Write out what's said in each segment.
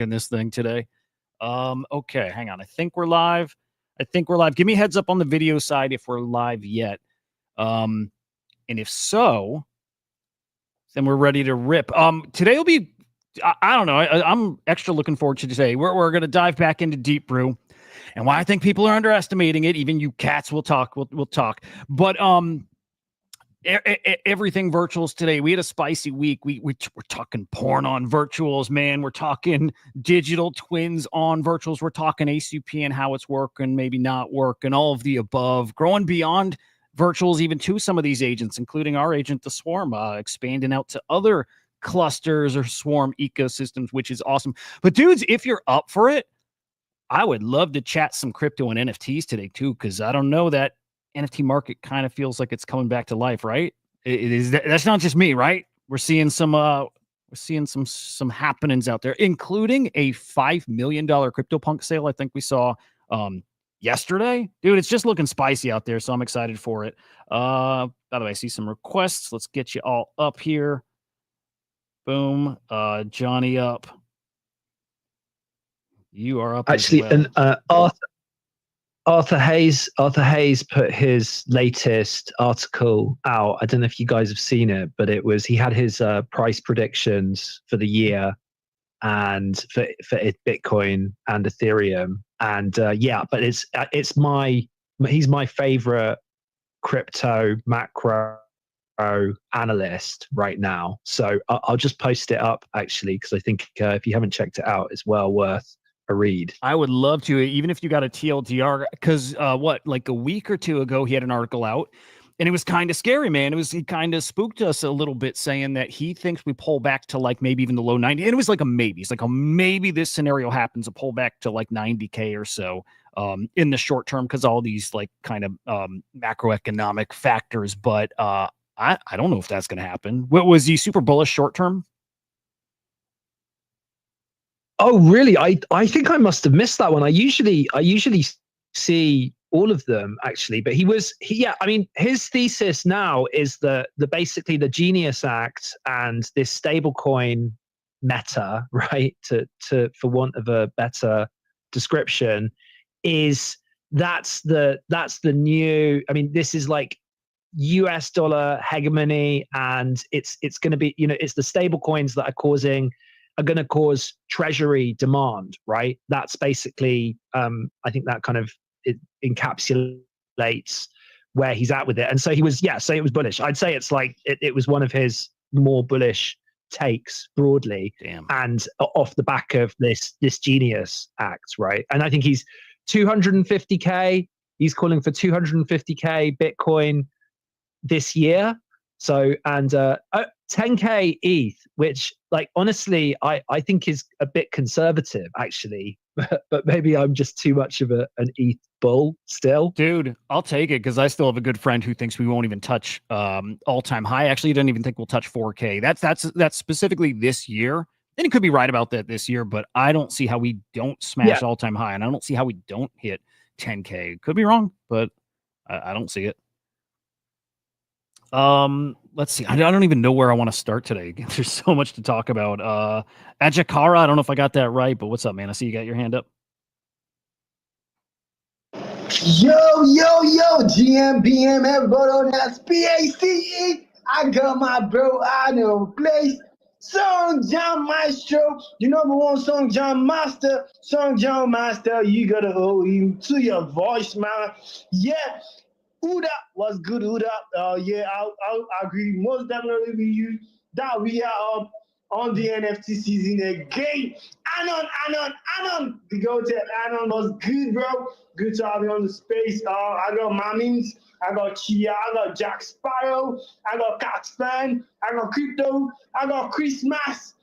in this thing today. Okay, hang on. I think we're live. Give me a heads up on the video side if we're live yet. And if so, then we're ready to rip. Today will be, I don't know. I'm extra looking forward to today. We're going to dive back into Deep Brew and why I think people are underestimating it. Even you cats will talk. We'll talk. But everything virtuals today. We had a spicy week. We're talking porn on virtuals, man. We're talking digital twins on virtuals. We're talking ACP and how it's working, maybe not working, all of the above. Growing beyond virtuals, even to some of these agents, including our agent, the Swarm, expanding out to other clusters or Swarm ecosystems, which is awesome. But dudes, if you're up for it, I would love to chat some crypto and NFTs today too, because I don't know, that NFT market kind of feels like it's coming back to life, right? It is. That's not just me, right? We're seeing some happenings out there, including a $5 million CryptoPunk sale. I think we saw yesterday, dude. It's just looking spicy out there, so I'm excited for it. By the way, I see some requests. Let's get you all up here. Boom, Johnny up. You are up actually, as well. and Arthur Hayes put his latest article out. I don't know if you guys have seen it, but he had his price predictions for the year and for Bitcoin and Ethereum. And but he's my favorite crypto macro analyst right now. So I'll just post it up actually, because I think if you haven't checked it out, it's well worth a read. I would love to, even if you got a TLDR, because like a week or two ago, he had an article out and it was kind of scary, man. He kind of spooked us a little bit, saying that he thinks we pull back to like maybe even the low 90. And it was like a maybe. It's like maybe this scenario happens, a pullback to like 90K or so in the short term, because all these like kind of macroeconomic factors. But I don't know if that's going to happen. What was he super bullish short term? Oh, really? I think I must have missed that one. I usually see all of them actually, but I mean, his thesis now is that basically the Genius Act and this stablecoin meta, right? To for want of a better description, that's the new. I mean, this is like US dollar hegemony, and it's going to be, it's the stable coins that are going to cause treasury demand, right? That's basically, I think that kind of encapsulates where he's at with it. And so it was bullish. I'd say it's like, it was one of his more bullish takes broadly. Damn. And off the back of this Genius Act, right? And I think he's 250K. He's calling for 250K Bitcoin this year. So, and 10K ETH, which, like, honestly, I think is a bit conservative, actually. But maybe I'm just too much of an ETH bull still. Dude, I'll take it, because I still have a good friend who thinks we won't even touch all-time high. Actually, he doesn't even think we'll touch 4K. That's specifically this year. And he could be right about that this year, but I don't see how we don't smash all-time high, and I don't see how we don't hit 10K. Could be wrong, but I don't see it. Let's see. I don't even know where I want to start today. There's so much to talk about. Ajakara, I don't know if I got that right, but what's up, man? I see you got your hand up. Yo, GMBM, everybody on that PACE. I got my bro out of place. Song John Maestro, the number one Song John Master. Song John Master, you gotta hold him to your voice, man. Yeah. Hudah was good, Hudah. I'll agree most definitely with you that we are up on the NFT season again. Anon, the go-to Anon was good, bro. Good to have you on the space. I got Mamins, I got Chia, I got Jack Sparrow, I got Catspan, I got Crypto, I got Christmas,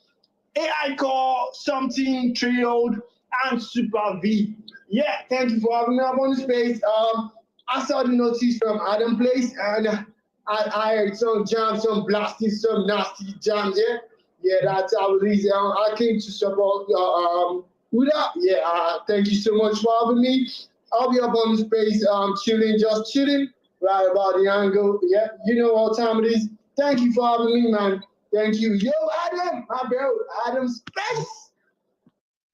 AI Core, something Triode, and Super V. Yeah, thank you for having me up on the space. I saw the notice from Adam Place, and I heard some jams, some blasting, some nasty jams. Yeah, that's how it is. I came to support Hudah. Yeah, thank you so much for having me. I'll be up on the space, just chilling, right about the angle. Yeah, you know what time it is. Thank you for having me, man. Thank you. Yo, Adam, my bro, Adam Space.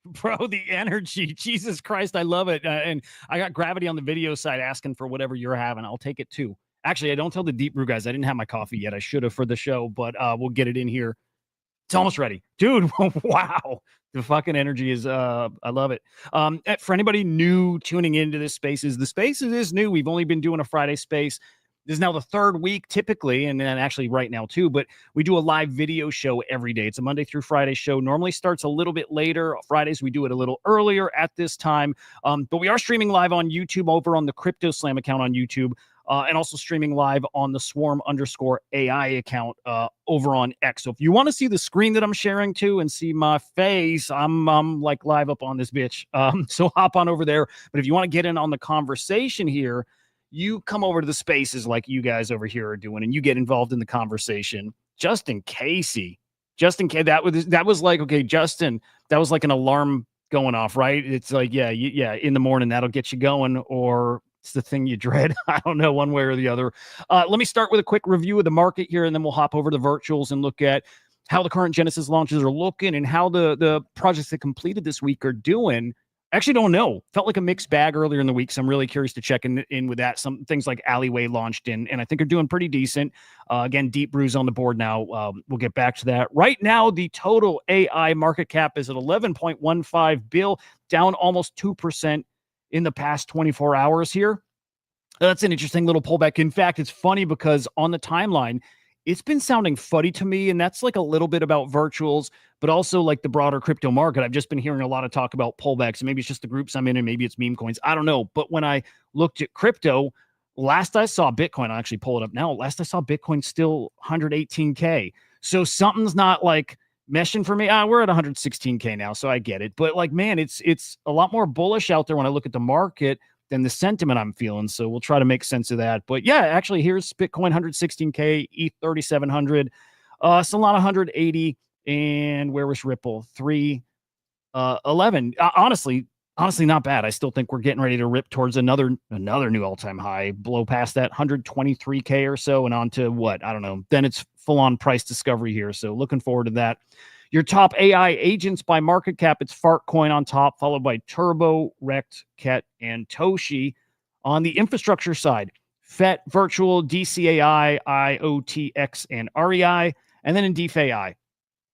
Bro, the energy. Jesus Christ, I love it. And I got Gravity on the video side asking for whatever you're having. I'll take it too. Actually, I don't tell the Deep Brew guys. I didn't have my coffee yet. I should have for the show, but we'll get it in here. It's almost ready. Dude, wow. The fucking energy is I love it. For anybody new tuning into this spaces, the spaces is new. We've only been doing a Friday space. This is now the third week typically, and then actually right now too, but we do a live video show every day. It's a Monday through Friday show. Normally starts a little bit later. Fridays, we do it a little earlier at this time. But we are streaming live on YouTube over on the CryptoSlam account on YouTube. And also streaming live on the Swarm_AI account over on X. So if you want to see the screen that I'm sharing to and see my face, I'm like live up on this bitch. So hop on over there. But if you want to get in on the conversation here, you come over to the spaces like you guys over here are doing, and you get involved in the conversation. Justin Casey, that was like, okay, Justin, that was like an alarm going off, right? It's like, yeah, in the morning, that'll get you going, or it's the thing you dread. I don't know, one way or the other. Let me start with a quick review of the market here, and then we'll hop over to virtuals and look at how the current Genesis launches are looking and how the projects that completed this week are doing. I actually don't know. Felt like a mixed bag earlier in the week, so I'm really curious to check in with that. Some things like Alleyway launched in, and I think are doing pretty decent. Again, Deep Brew's on the board now. We'll get back to that. Right now, the total AI market cap is at 11.15 bill, down almost 2% in the past 24 hours here. That's an interesting little pullback. In fact, it's funny because on the timeline, it's been sounding fuddy to me, and that's like a little bit about virtuals, but also like the broader crypto market. I've just been hearing a lot of talk about pullbacks, and maybe it's just the groups I'm in, and maybe it's meme coins. I don't know. But when I looked at crypto, last I saw Bitcoin, I'll actually pull it up now. Last I saw Bitcoin still 118K. So something's not like meshing for me. We're at 116K now, so I get it. But like, man, it's a lot more bullish out there when I look at the market than the sentiment I'm feeling. So we'll try to make sense of that. But yeah, actually, here's Bitcoin 116K, ETH 3,700, Solana 180, and where was Ripple 311. Honestly, not bad. I still think we're getting ready to rip towards another new all-time high, blow past that 123K or so, and on to what? I don't know. Then it's full-on price discovery here. So looking forward to that. Your top AI agents by market cap, it's Fartcoin on top, followed by Turbo, Rect, Ket, and Toshi. On the infrastructure side, FET, Virtual, DCAI, IOTX, and REI. And then in DeFi, I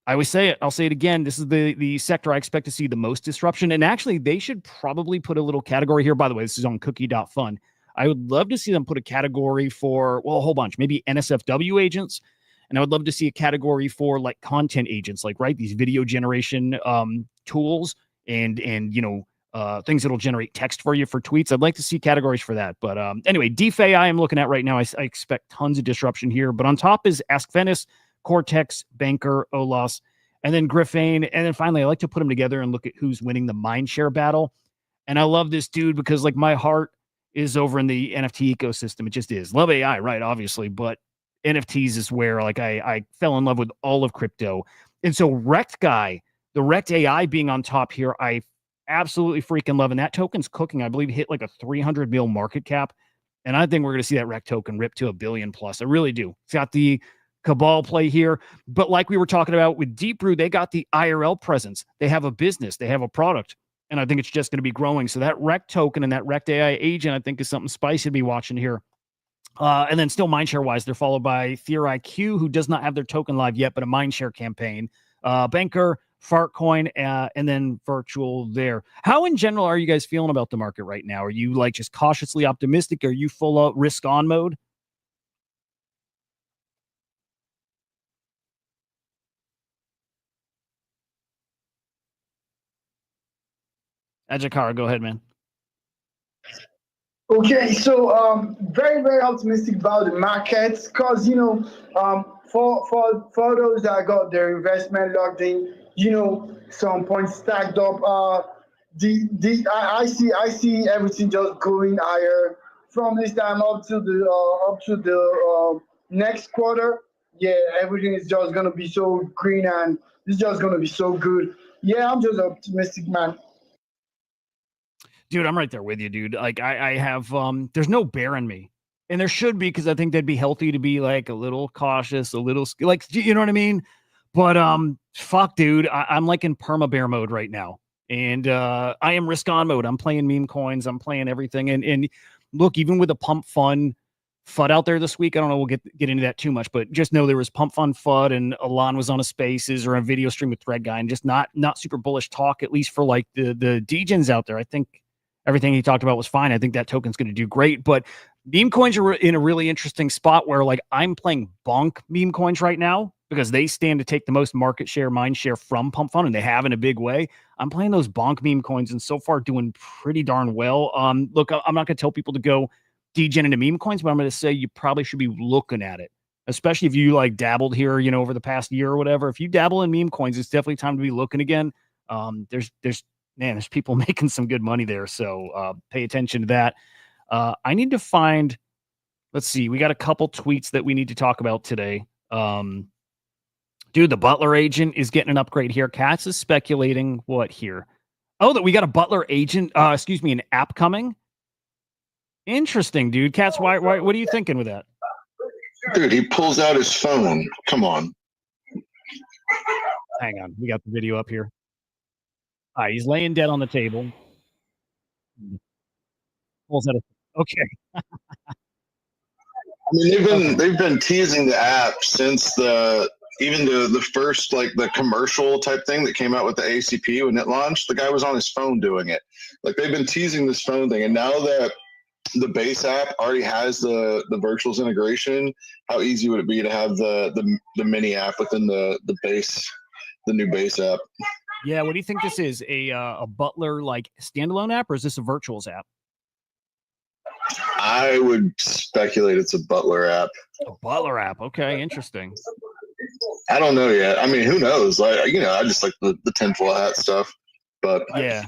always say it, I'll say it again, this is the sector I expect to see the most disruption. And actually, they should probably put a little category here. By the way, this is on cookie.fun. I would love to see them put a category for, well, a whole bunch, maybe NSFW agents. And I would love to see a category for like content agents, like, right, these video generation tools and things that'll generate text for you for tweets. I'd like to see categories for that. But anyway, DeFi I'm looking at right now. I expect tons of disruption here. But on top is Ask Venice, Cortex, Banker, Olas, and then Griffane. And then finally, I like to put them together and look at who's winning the mindshare battle. And I love this dude because like my heart is over in the NFT ecosystem. It just is. Love AI, right? Obviously, but NFTs is where like I fell in love with all of crypto. And so Rect Guy, the Rect AI being on top here, I absolutely freaking love. And that token's cooking. I believe hit like a 300 mil market cap. And I think we're going to see that Rect token rip to $1 billion plus. I really do. It's got the cabal play here. But like we were talking about with Deep Brew, they got the IRL presence. They have a business. They have a product. And I think it's just going to be growing. So that Rect token and that Rect AI agent, I think, is something spicy to be watching here. And then still mindshare-wise, they're followed by TheorIQ, who does not have their token live yet, but a mindshare campaign. Banker, Fartcoin, and then Virtual there. How in general are you guys feeling about the market right now? Are you like just cautiously optimistic? Are you full of risk-on mode? Ajakara, go ahead, man. Okay, so very very optimistic about the markets because for those that got their investment locked in, some points stacked up. I see everything just going higher from this time up to the next quarter. Yeah, everything is just gonna be so green and it's just gonna be so good. Yeah, I'm just optimistic, man. Dude, I'm right there with you, dude. Like I have, there's no bear in me, and there should be, because I think that'd be healthy to be like a little cautious, a little like, you know what I mean? But fuck, dude, I'm like in perma bear mode right now. And I am risk on mode. I'm playing meme coins. I'm playing everything. And look, even with a pump fun FUD out there this week, I don't know, we'll get into that too much, but just know there was pump fun FUD and Alon was on a spaces or a video stream with Thread Guy, and just not super bullish talk, at least for like the degens out there. I think everything he talked about was fine. I think that token's going to do great, but meme coins are in a really interesting spot where like I'm playing bonk meme coins right now because they stand to take the most market share, mind share from pump fun, and they have in a big way. I'm playing those bonk meme coins and so far doing pretty darn well. Look, I'm not going to tell people to go degen into meme coins, but I'm going to say you probably should be looking at it, especially if you like dabbled here, you know, over the past year or whatever. If you dabble in meme coins, it's definitely time to be looking again. There's people making some good money there. So pay attention to that. I need to find, let's see, we got a couple tweets that we need to talk about today. Dude, the Butler agent is getting an upgrade here. Katz is speculating what here? Oh, that we got a Butler agent, an app coming. Interesting, dude. Katz, why, what are you thinking with that? Dude, he pulls out his phone. Come on. Hang on. We got the video up here. All right, he's laying dead on the table. Pulls out okay. I mean, they've been teasing the app since the first, like, the commercial type thing that came out with the ACP when it launched. The guy was on his phone doing it. Like, they've been teasing this phone thing, and now that the base app already has the virtuals integration, how easy would it be to have the mini app within the new base app? Yeah, what do you think this is? A Butler like standalone app, or is this a virtuals app? I would speculate it's a Butler app. A Butler app. Okay, interesting. I don't know yet. I mean, who knows? I just like the tinfoil hat stuff. But yeah,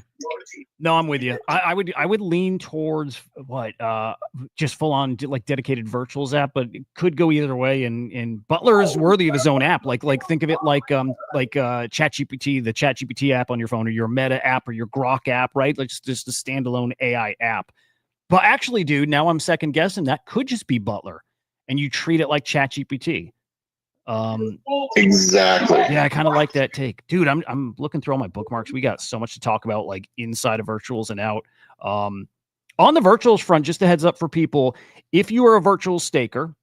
no, I'm with you. I would lean towards what just full on like dedicated virtuals app, but it could go either way. And Butler is worthy of his own app. Like think of it like ChatGPT, the ChatGPT app on your phone, or your Meta app, or your Grok app, right? Like just a standalone AI app. But actually, dude, now I'm second guessing that could just be Butler, and you treat it like ChatGPT. Exactly. Yeah, I kind of like that take, dude. I'm looking through all my bookmarks. We got so much to talk about, like inside of virtuals and out. On the virtuals front, just a heads up for people: if you are a virtual staker,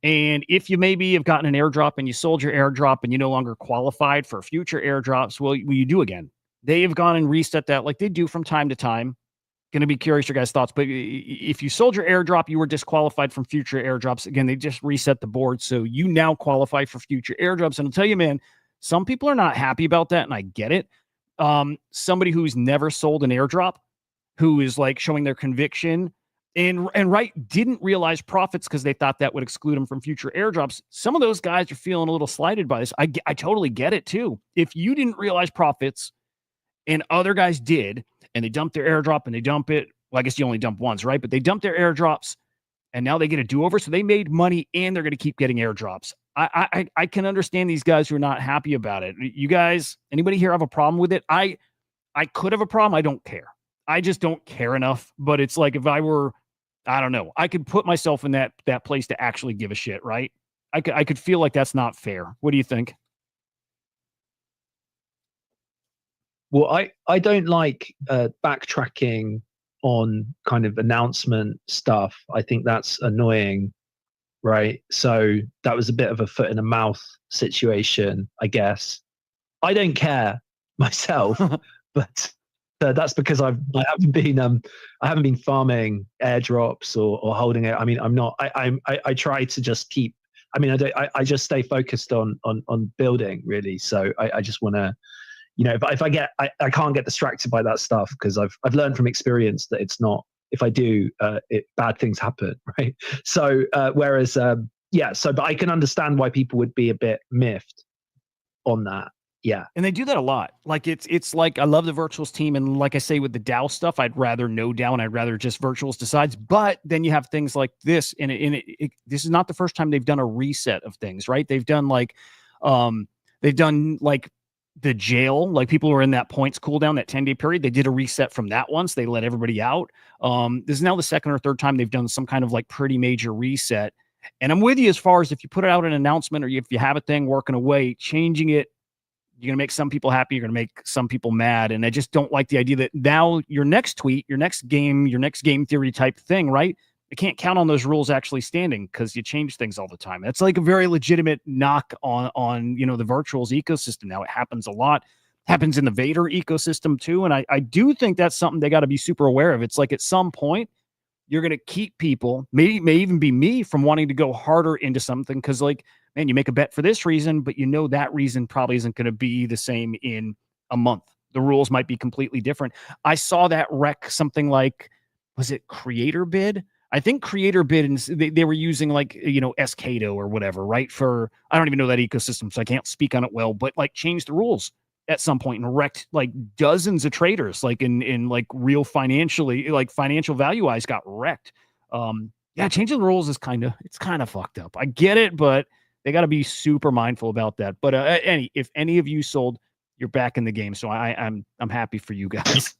and if you maybe have gotten an airdrop and you sold your airdrop and you no longer qualified for future airdrops, well, you do again. They have gone and reset that like they do from time to time. Going to be curious your guys' thoughts, but if you sold your airdrop, you were disqualified from future airdrops. Again, they just reset the board, so you now qualify for future airdrops. And I'll tell you, man, some people are not happy about that, and I get it. Somebody who's never sold an airdrop, who is like showing their conviction and didn't realize profits because they thought that would exclude them from future airdrops. Some of those guys are feeling a little slighted by this. I totally get it too. If you didn't realize profits and other guys did, and they dump their airdrop and they dump it. Well, I guess you only dump once, right? But they dump their airdrops and now they get a do-over. So they made money and they're going to keep getting airdrops. I can understand these guys who are not happy about it. You guys, anybody here have a problem with it? I could have a problem. I don't care. I just don't care enough. But it's like if I were, I don't know, I could put myself in that place to actually give a shit, right? I could feel like that's not fair. What do you think? Well, I don't like backtracking on kind of announcement stuff. I think that's annoying, right? So that was a bit of a foot in the mouth situation, I guess. I don't care myself, but that's because I haven't been farming airdrops or holding it. I mean, I'm not. I try to just keep. I mean, I just stay focused on building really. So I just want to. You know, if I can't get distracted by that stuff because I've learned from experience that it's not. If I do, bad things happen, right? So whereas but I can understand why people would be a bit miffed on that. Yeah, and they do that a lot. Like it's like I love the virtuals team, and like I say with the DAO stuff, I'd rather no DAO, and I'd rather just virtuals decides. But then you have things like this, and this is not the first time they've done a reset of things, right? They've done like the jail, like people who are in that points cooldown, that 10-day period, they did a reset from that once. They let everybody out. This is now the second or third time they've done some kind of like pretty major reset. And I'm with you as far as if you put out an announcement or if you have a thing working away, changing it, You're going to make some people happy. You're going to make some people mad. And I just don't like the idea that now your next tweet, your next game theory type thing, right? You can't count on those rules actually standing because you change things all the time. That's like a very legitimate knock on the virtuals ecosystem. Now it happens a lot, happens in the Vader ecosystem too. And I do think that's something they got to be super aware of. It's like at some point you're going to keep people, may even be me, from wanting to go harder into something. Cause like, man, you make a bet for this reason, but that reason probably isn't going to be the same in a month. The rules might be completely different. I saw that wreck something like, was it Creator Bid? I think Creator Bid, and they were using like, Escato or whatever, right? I don't even know that ecosystem, so I can't speak on it well, but like changed the rules at some point and wrecked like dozens of traders, like in like real financially, like financial value eyes got wrecked. Yeah, changing the rules is kind of fucked up. I get it, but they got to be super mindful about that. But if any of you sold, you're back in the game, so I'm happy for you guys.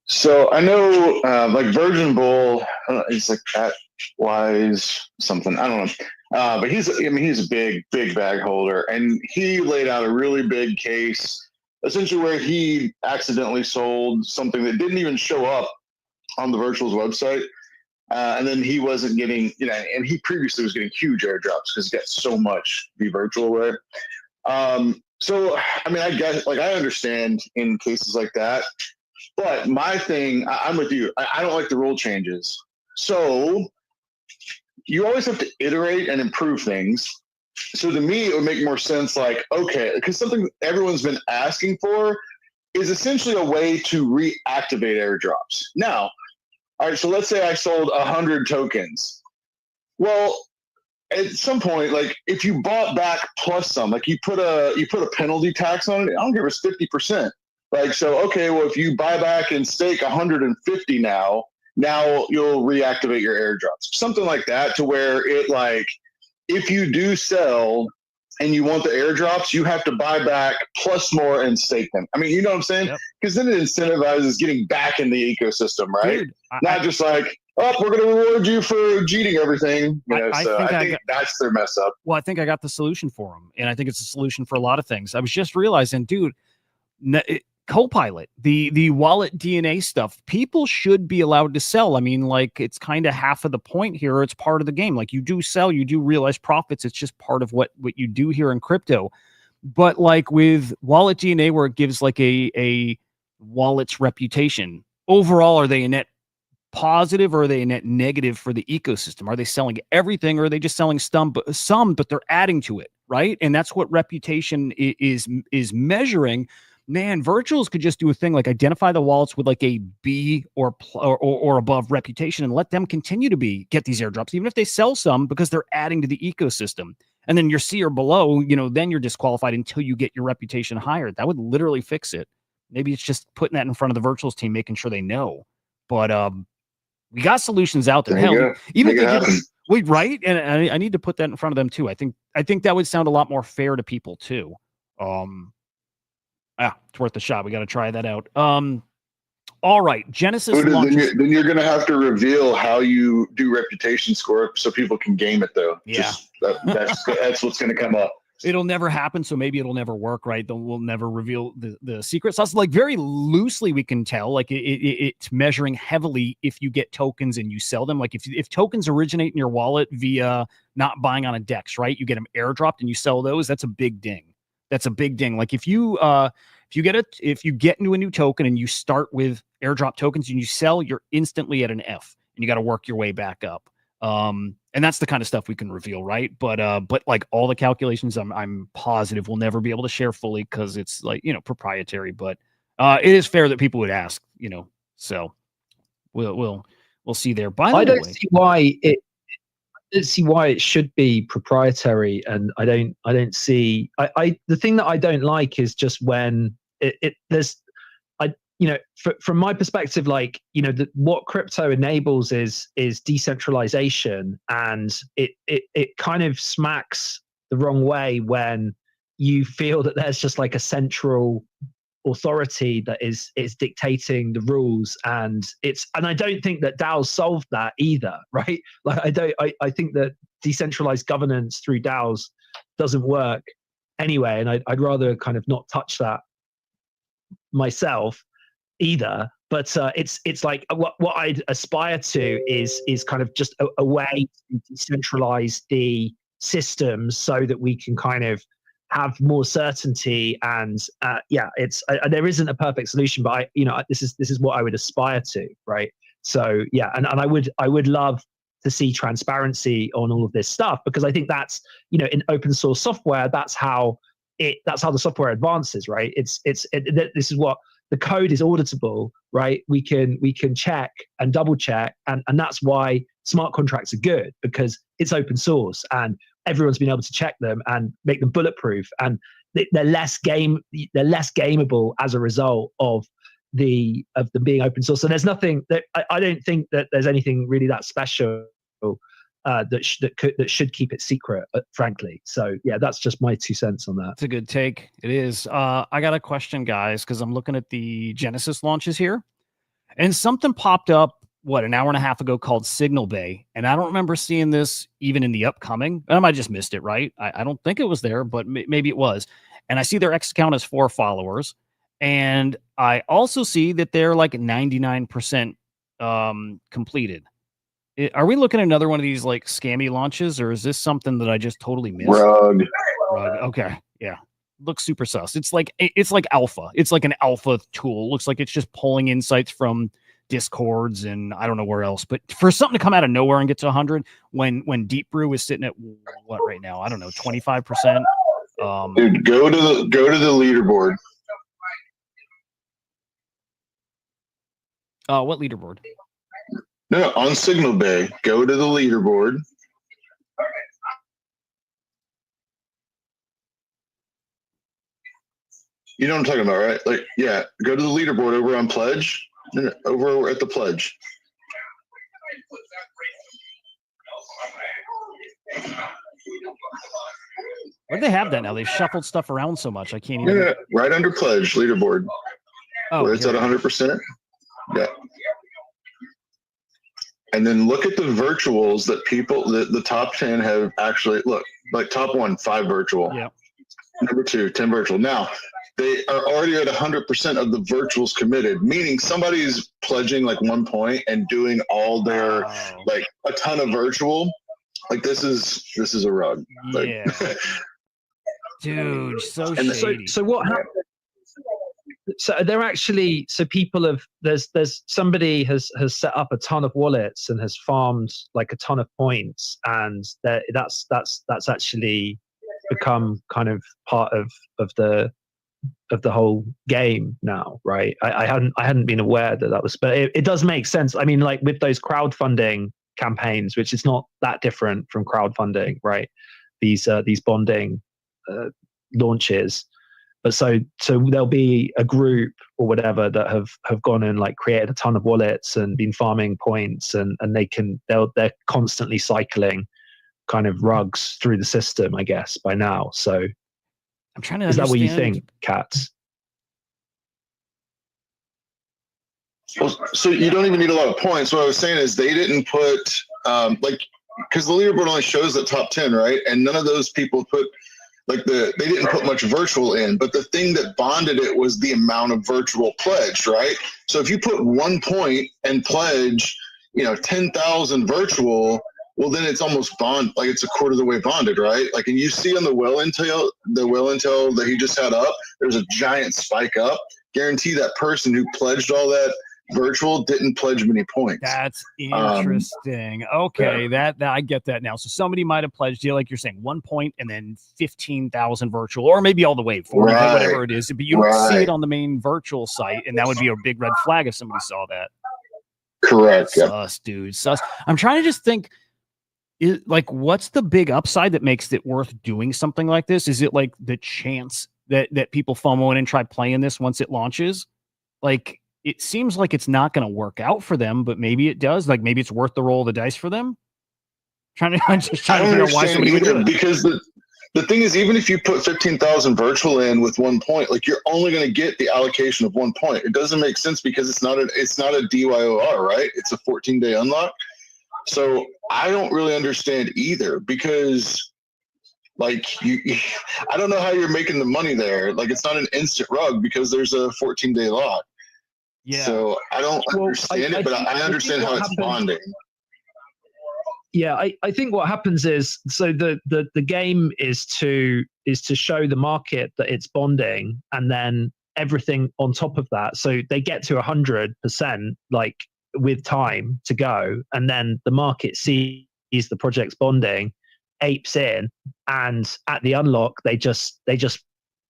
So I know, like Virgin Bull, he's like at Wise something. I don't know, but he's a big bag holder, and he laid out a really big case, essentially where he accidentally sold something that didn't even show up on the Virtuals website, and then he wasn't getting, and he previously was getting huge airdrops because he got so much the virtual way. So I mean, I guess like I understand in cases like that. But my thing, I'm with you. I don't like the rule changes. So you always have to iterate and improve things. So to me, it would make more sense like, okay, because something everyone's been asking for is essentially a way to reactivate airdrops. Now, all right, so let's say I sold 100 tokens. Well, at some point, like if you bought back plus some, like you put a penalty tax on it, I don't care if it's 50%. Like, so, okay, well, if you buy back and stake 150 now you'll reactivate your airdrops. Something like that, to where it like, if you do sell and you want the airdrops, you have to buy back plus more and stake them. I mean, you know what I'm saying? Because then it incentivizes getting back in the ecosystem, right? Dude, Not just like, oh, we're going to reward you for cheating everything. I think that's their mess up. Well, I think I got the solution for them. And I think it's a solution for a lot of things. I was just realizing, dude, Copilot, the wallet DNA stuff, people should be allowed to sell. I mean, like, it's kind of half of the point here. It's part of the game. Like, you do sell, you do realize profits. It's just part of what you do here in crypto. But like with wallet DNA, where it gives like a wallet's reputation, overall, are they a net positive or are they a net negative for the ecosystem? Are they selling everything, or are they just selling some, but they're adding to it, right? And that's what reputation is measuring. Man, virtuals could just do a thing like identify the wallets with like a B or above reputation and let them continue to get these airdrops, even if they sell some, because they're adding to the ecosystem. And then your C or below, then you're disqualified until you get your reputation higher. That would literally fix it. Maybe it's just putting that in front of the virtuals team, making sure they know. But we got solutions out there. Hell, even wait, right? And I need to put that in front of them too. I think that would sound a lot more fair to people too. It's worth a shot. We got to try that out. All right, Genesis. Then you're going to have to reveal how you do reputation score so people can game it, though. Yeah, that's what's going to come up. It'll never happen, so maybe it'll never work, right? We'll never reveal the secret sauce. Like, very loosely, we can tell. Like, it's measuring heavily if you get tokens and you sell them. Like, if tokens originate in your wallet via not buying on a DEX, right? You get them airdropped and you sell those. That's a big ding. That's a big ding. Like, if you get into a new token and you start with airdrop tokens and you sell, you're instantly at an F, and you got to work your way back up. And that's the kind of stuff we can reveal, right? But like all the calculations, I'm positive we'll never be able to share fully because it's like, proprietary. But it is fair that people would ask, So we'll see there. By the way, I don't see why it should be proprietary, and I don't see. The thing that I don't like is just when from my perspective, like, what crypto enables is decentralization, and it kind of smacks the wrong way when you feel that there's just like a central authority that is dictating the rules, and I don't think that DAOs solved that either, right? Like, I think that decentralized governance through DAOs doesn't work anyway, and I'd rather kind of not touch that myself either. But it's like what I'd aspire to is kind of just a way to decentralize the systems so that we can kind of have more certainty. And it's there isn't a perfect solution, but this is what I would aspire to, right? So and I would love to see transparency on all of this stuff, because I think that's, in open source software, that's how the software advances, right? This is what the code is auditable, right? We can check and double check, and that's why smart contracts are good, because it's open source and everyone's been able to check them and make them bulletproof, and they're less gameable as a result of them being open source. So there's nothing that I don't think that there's anything really that special that should keep it secret, frankly. So that's just my 2 cents on that. It's a good take. It is. I got a question, guys, because I'm looking at the Genesis launches here, and something popped up an hour and a half ago called Signal Bay, and I don't remember seeing this even in the upcoming. I might have just missed it, right? I don't think it was there, but maybe it was. And I see their X account has 4 followers, and I also see that they're like 99% completed. Are we looking at another one of these like scammy launches, or is this something that I just totally missed? Rug. Okay. Yeah. Looks super sus. It's like alpha. It's like an alpha tool. Looks like it's just pulling insights from Discords and I don't know where else. But for something to come out of nowhere and get to 100 when Deep Brew is sitting at what right now? I don't know, 25%. Dude, go to the leaderboard. What leaderboard? No, on Signal Bay, go to the leaderboard. You know what I'm talking about, right? Like, go to the leaderboard over on Pledge. No, over at the Pledge. Where do they have that now? They've shuffled stuff around so much. I can't even. Yeah, right under Pledge leaderboard. Oh, where it's at 100%. Yeah. And then look at the virtuals that the top 10 have actually, look, like top 1, 5 virtual. Yeah. Number 2, 10 virtual. Now, they are already at 100% of the virtuals committed, meaning somebody's pledging like 1 point and doing all their, like a ton of virtual. Like this is a rug. Yeah. Like, dude, so shady. So what happened? So they're actually, people have, there's somebody has set up a ton of wallets and has farmed like a ton of points, and that's actually become kind of part of the whole game now, right? I hadn't been aware that was, but it does make sense. I mean, like with those crowdfunding campaigns, which is not that different from crowdfunding, right? These bonding launches. But so there'll be a group or whatever that have gone and like created a ton of wallets and been farming points, and they're constantly cycling kind of rugs through the system, I guess, by now. So I'm trying to is understand. that what you think, Katz? Well, so you don't even need a lot of points. What I was saying is they didn't put because the leaderboard only shows the top 10, right? And none of those people put they didn't put much virtual in, but the thing that bonded it was the amount of virtual pledged, right? So if you put 1 point and pledge, 10,000 virtual, well, then it's almost like it's a quarter of the way bonded, right? Like, and you see on the well intel that he just had up, there's a giant spike up. Guarantee that person who pledged all that virtual didn't pledge many points. That's interesting. Okay, that I get that now. So somebody might have pledged you, like you're saying, 1 point and then 15,000 virtual, or maybe all the way for whatever it is. But you don't see it on the main virtual site, and that would be a big red flag if somebody saw that. Correct. Sus, dude. Sus. I'm trying to just think. What's the big upside that makes it worth doing something like this? Is it like the chance that people FOMO in and try playing this once it launches? Like, it seems like it's not going to work out for them, but maybe it does. Like, maybe it's worth the roll of the dice for them. I'm just trying to figure out why somebody would do it. Because the thing is, even if you put 15,000 virtual in with 1 point, like you're only going to get the allocation of 1 point. It doesn't make sense because it's not a DYOR, right? It's a 14-day unlock. So I don't really understand either, because Like I don't know how you're making the money there. Like it's not an instant rug because there's a 14-day lock. Yeah. So I don't understand it, but I understand how it's bonding. Yeah, I think what happens is, so the game is to show the market that it's bonding, and then everything on top of that. So they get to 100% like with time to go, and then the market sees the project's bonding, apes in, and at the unlock they just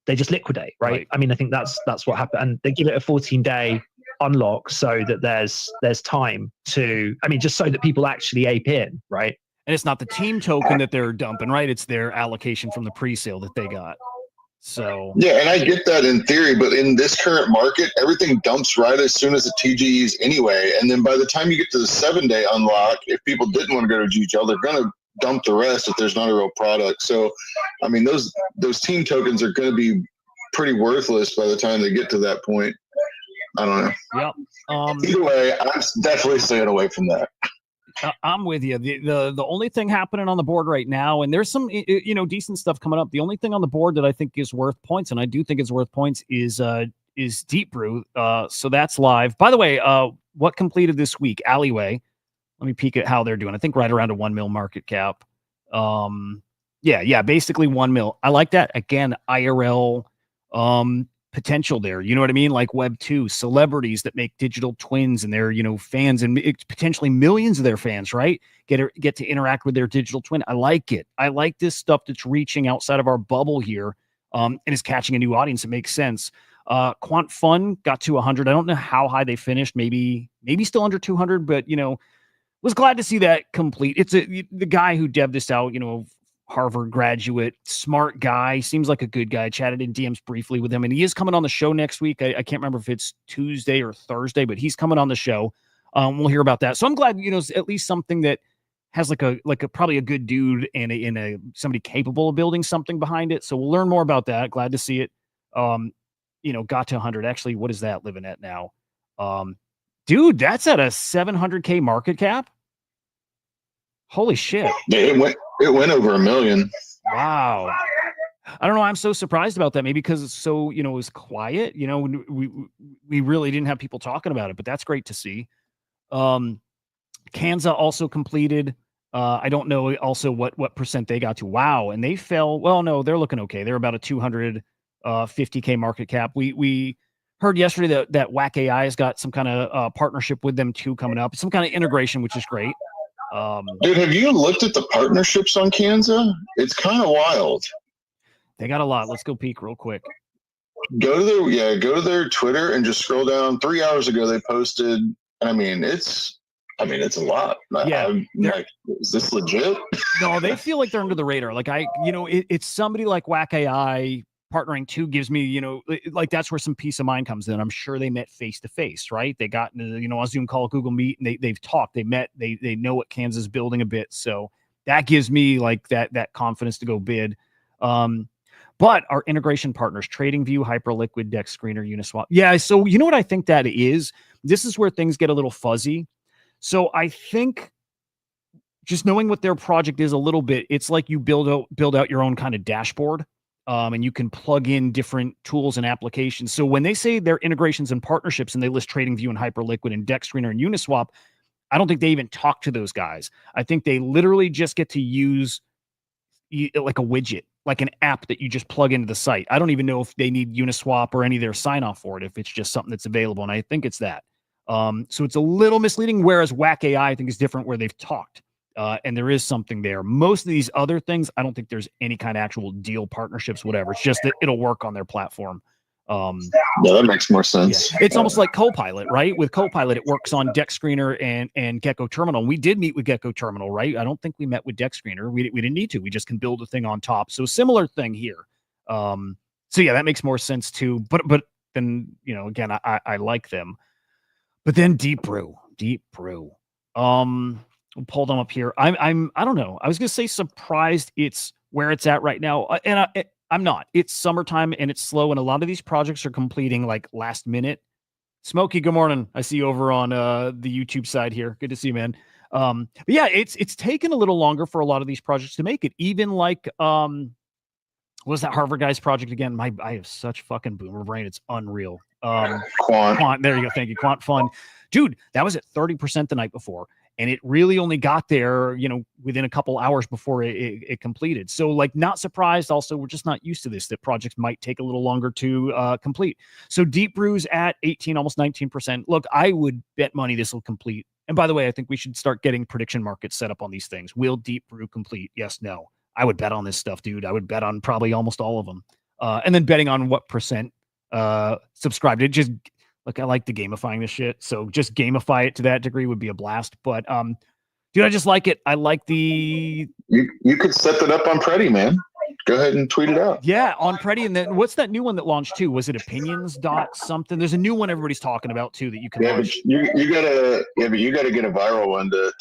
liquidate, right? I mean, I think that's what happened, and they give it a 14-day unlock so that there's time to, I mean, just so that people actually ape in, right? And it's not the team token that they're dumping, right? It's their allocation from the pre-sale that they got. So yeah, and I get that in theory, but in this current market, everything dumps right as soon as the TGEs anyway. And then by the time you get to the 7-day unlock, if people didn't want to go to GGL, they're going to dump the rest if there's not a real product. So, I mean, those team tokens are going to be pretty worthless by the time they get to that point. I don't know. Yep. Either way, I'm definitely staying away from that. I'm with you. The only thing happening on the board right now, and there's some decent stuff coming up. The only thing on the board that I think is worth points, and I do think it's worth points, is Deep Brew. So that's live. By the way, what completed this week? Alleyway. Let me peek at how they're doing. I think right around a 1 mil market cap. Yeah, basically 1 mil. I like that. Again, IRL potential there. You know what I mean? Like Web 2, celebrities that make digital twins, and their, fans, and potentially millions of their fans, right? Get to interact with their digital twin. I like it. I like this stuff that's reaching outside of our bubble here, and is catching a new audience. It makes sense. Quant Fun got to 100. I don't know how high they finished. Maybe still under 200, but was glad to see that complete. It's the guy who devved this out, Harvard graduate, smart guy, seems like a good guy. Chatted in DMs briefly with him, and he is coming on the show next week. I can't remember if it's Tuesday or Thursday, but he's coming on the show. We'll hear about that. So I'm glad, at least something that has like a probably a good dude and a somebody capable of building something behind it. So we'll learn more about that. Glad to see it. Got to 100. Actually, what is that living at now? Dude, that's at a 700K market cap. Holy shit. Yeah, it went over 1 million. Wow. I don't know. I'm so surprised about that. Maybe because it's so, it was quiet. We really didn't have people talking about it, but that's great to see. Kanza also completed. I don't know also what percent they got to. Wow. And they fell. Well, no, they're looking okay. They're about a 250K market cap. We heard yesterday that Whack AI has got some kind of partnership with them too coming up. Some kind of integration, which is great. Dude, have you looked at the partnerships on Kanza? It's kind of wild. They got a lot. Let's go peek real quick. Go to their Twitter and just scroll down. 3 hours ago they posted. I mean, it's a lot. Yeah, I'm like, is this legit? No, they feel like they're under the radar. Like it's somebody like Whack AI partnering too gives me, like that's where some peace of mind comes in. I'm sure they met face to face, right? They got into, a Zoom call, Google Meet, and they've talked, they met, they know what Kansas is building a bit. So that gives me like that confidence to go bid. But our integration partners, TradingView, Hyperliquid, Dex Screener, Uniswap. Yeah. So you know what I think that is? This is where things get a little fuzzy. So I think just knowing what their project is a little bit, it's like you build out your own kind of dashboard. And you can plug in different tools and applications. So when they say their integrations and partnerships and they list TradingView and Hyperliquid and Dex Screener and Uniswap, I don't think they even talk to those guys. I think they literally just get to use like a widget, like an app that you just plug into the site. I don't even know if they need Uniswap or any of their sign off for it, if it's just something that's available. And I think it's that. So it's a little misleading, whereas Whack AI I think is different, where they've talked. And there is something there. Most of these other things, I don't think there's any kind of actual deal, partnerships, whatever. It's just that it'll work on their platform. Yeah, that makes more sense. Yeah. It's almost like Copilot, right? With Copilot, it works on Dex Screener and Gecko Terminal. We did meet with Gecko Terminal, right? I don't think we met with Dex Screener. We didn't need to. We just can build a thing on top. So similar thing here. So yeah, that makes more sense too. But then, again, I like them. But then Deep Brew. We'll pull them up here. I don't know. I was going to say surprised it's where it's at right now. And I'm not. It's summertime and it's slow. And a lot of these projects are completing like last minute. Smokey, good morning. I see you over on the YouTube side here. Good to see you, man. But yeah, it's taken a little longer for a lot of these projects to make it. Even like what was that Harvard guy's project again? I have such fucking boomer brain. It's unreal. Quant. There you go. Thank you. Quant Fund. Dude, that was at 30% the night before. And it really only got there, within a couple hours before it completed. So like, not surprised. Also, we're just not used to this, that projects might take a little longer to complete. So Deep Brew's at 18, almost 19%. Look, I would bet money this will complete. And by the way, I think we should start getting prediction markets set up on these things. Will Deep Brew complete? Yes, no. I would bet on this stuff, dude. I would bet on probably almost all of them. And then betting on what percent subscribed. It just, look, I like the gamifying this shit. So just gamify it to that degree would be a blast. But dude, I just like it. I like the you could set that up on Preddy, man. Go ahead and tweet it out. Yeah, on Preddy. And then what's that new one that launched too? Was it opinions dot something? There's a new one everybody's talking about too that you can launch. But you gotta get a viral one to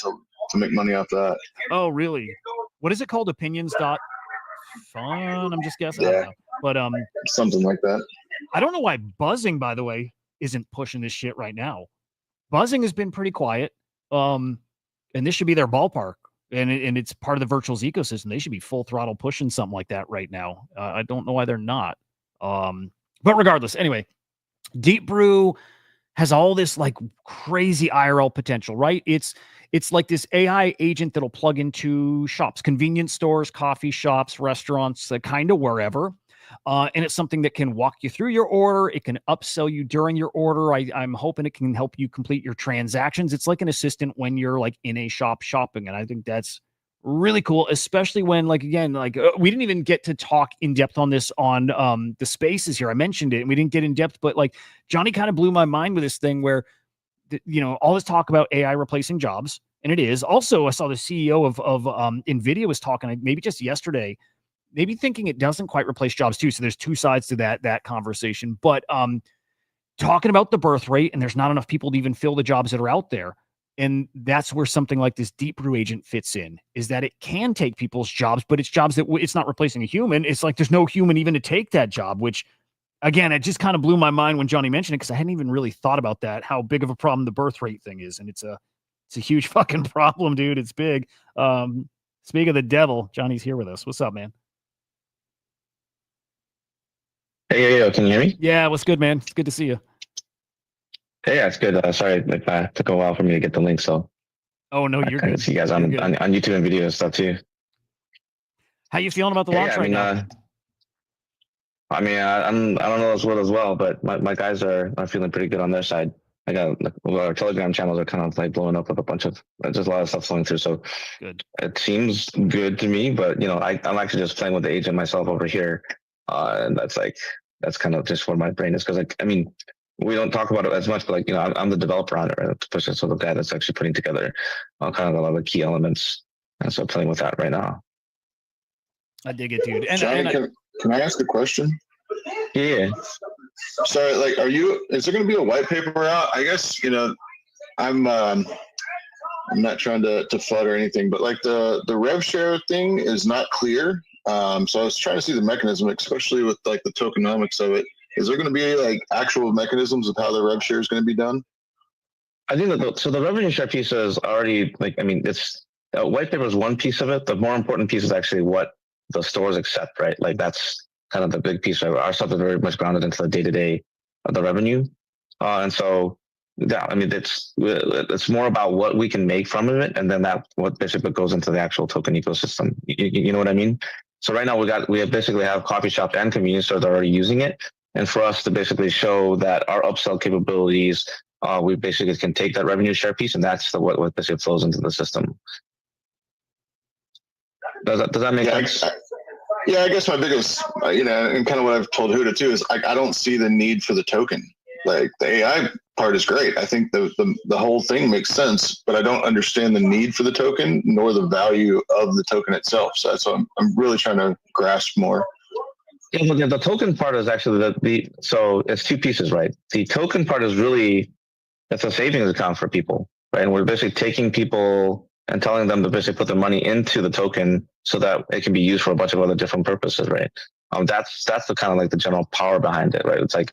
make money off that. Oh, really? What is it called? Opinions dot fun? I'm just guessing. Yeah. I don't know. But something like that. I don't know why Buzzing, by the way, isn't pushing this shit right now. Buzzing has been pretty quiet. And this should be their ballpark. And it's part of the virtuals ecosystem. They should be full throttle pushing something like that right now. I don't know why they're not. But regardless, anyway, Deep Brew has all this like crazy IRL potential, right? It's like this AI agent that'll plug into shops, convenience stores, coffee shops, restaurants, kind of wherever. And it's something that can walk you through your order. It can upsell you during your order. I'm hoping it can help you complete your transactions. It's like an assistant when you're like in a shop shopping. And I think that's really cool, especially when we didn't even get to talk in depth on this on the spaces here. I mentioned it and we didn't get in depth, but like Johnny kind of blew my mind with this thing where, all this talk about AI replacing jobs. And it is. Also, I saw the CEO of NVIDIA was talking maybe just yesterday, maybe thinking it doesn't quite replace jobs too. So there's two sides to that conversation, but talking about the birth rate, and there's not enough people to even fill the jobs that are out there. And that's where something like this Deep Brew agent fits in, is that it can take people's jobs, but it's jobs that it's not replacing a human. It's like, there's no human even to take that job, which again, it just kind of blew my mind when Johnny mentioned it, because I hadn't even really thought about that, how big of a problem the birth rate thing is. And it's a huge fucking problem, dude. It's big. Speaking of the devil, Johnny's here with us. What's up, man? Hey, can you hear me? Yeah, what's good, man? It's good to see you. Hey, yeah, it's good. Sorry, it took a while for me to get the link, so. Oh no, you're good. See you guys on YouTube and video and stuff too. How you feeling about the launch right now? I don't know this word as well, but my guys are feeling pretty good on their side. I got our Telegram channels are kind of like blowing up with a bunch of just a lot of stuff flowing through. So good. It seems good to me, but I'm actually just playing with the agent myself over here, and that's kind of just where my brain is, because we don't talk about it as much, but I'm the developer on it, right? So the guy that's actually putting together kind of a lot of the key elements, and so playing with that right now. I dig it, dude. Johnny, can I ask a question? Yeah. So, is there going to be a white paper out? I guess, I'm not trying to flood or anything, but like the rev share thing is not clear. So I was trying to see the mechanism, especially with like the tokenomics of it. Is there going to be like actual mechanisms of how the rev share is going to be done? I think the revenue share piece is already it's white paper is one piece of it. The more important piece is actually what the stores accept, right? Like that's kind of the big piece. Right? Our stuff is very much grounded into the day-to-day of the revenue. And so, yeah, it's more about what we can make from it. And then what basically goes into the actual token ecosystem. You know what I mean? So right now we basically have coffee shops and convenience stores that are already using it. And for us to basically show that our upsell capabilities, we basically can take that revenue share piece, and that's what basically flows into the system. Does that make sense? Yeah, I guess my biggest, and kind of what I've told Hudah too, is I don't see the need for the token. Like the AI part is great. I think the whole thing makes sense, but I don't understand the need for the token nor the value of the token itself. So that's what I'm really trying to grasp more. Yeah, the token part is actually so it's two pieces, right? The token part is really, it's a savings account for people, right? And we're basically taking people and telling them to basically put their money into the token so that it can be used for a bunch of other different purposes, right? That's the kind of like the general power behind it, right? It's like,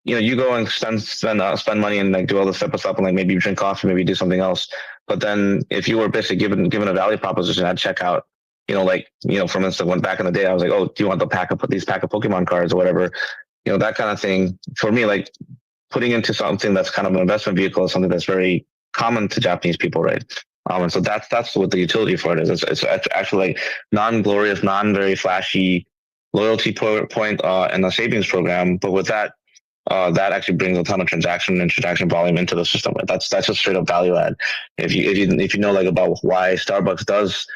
you go and spend money and like do all this type of stuff, and like maybe you drink coffee, maybe you do something else. But then if you were basically given a value proposition at checkout, for instance, when back in the day, I was like, oh, do you want these pack of Pokemon cards or whatever? That kind of thing. For me, like putting into something that's kind of an investment vehicle is something that's very common to Japanese people, right? And so that's what the utility for it is. It's actually like non-glorious, non-very flashy loyalty point and a savings program. But with that, that actually brings a ton of transaction volume into the system. Right? That's just straight up value add. If you know like about why Starbucks does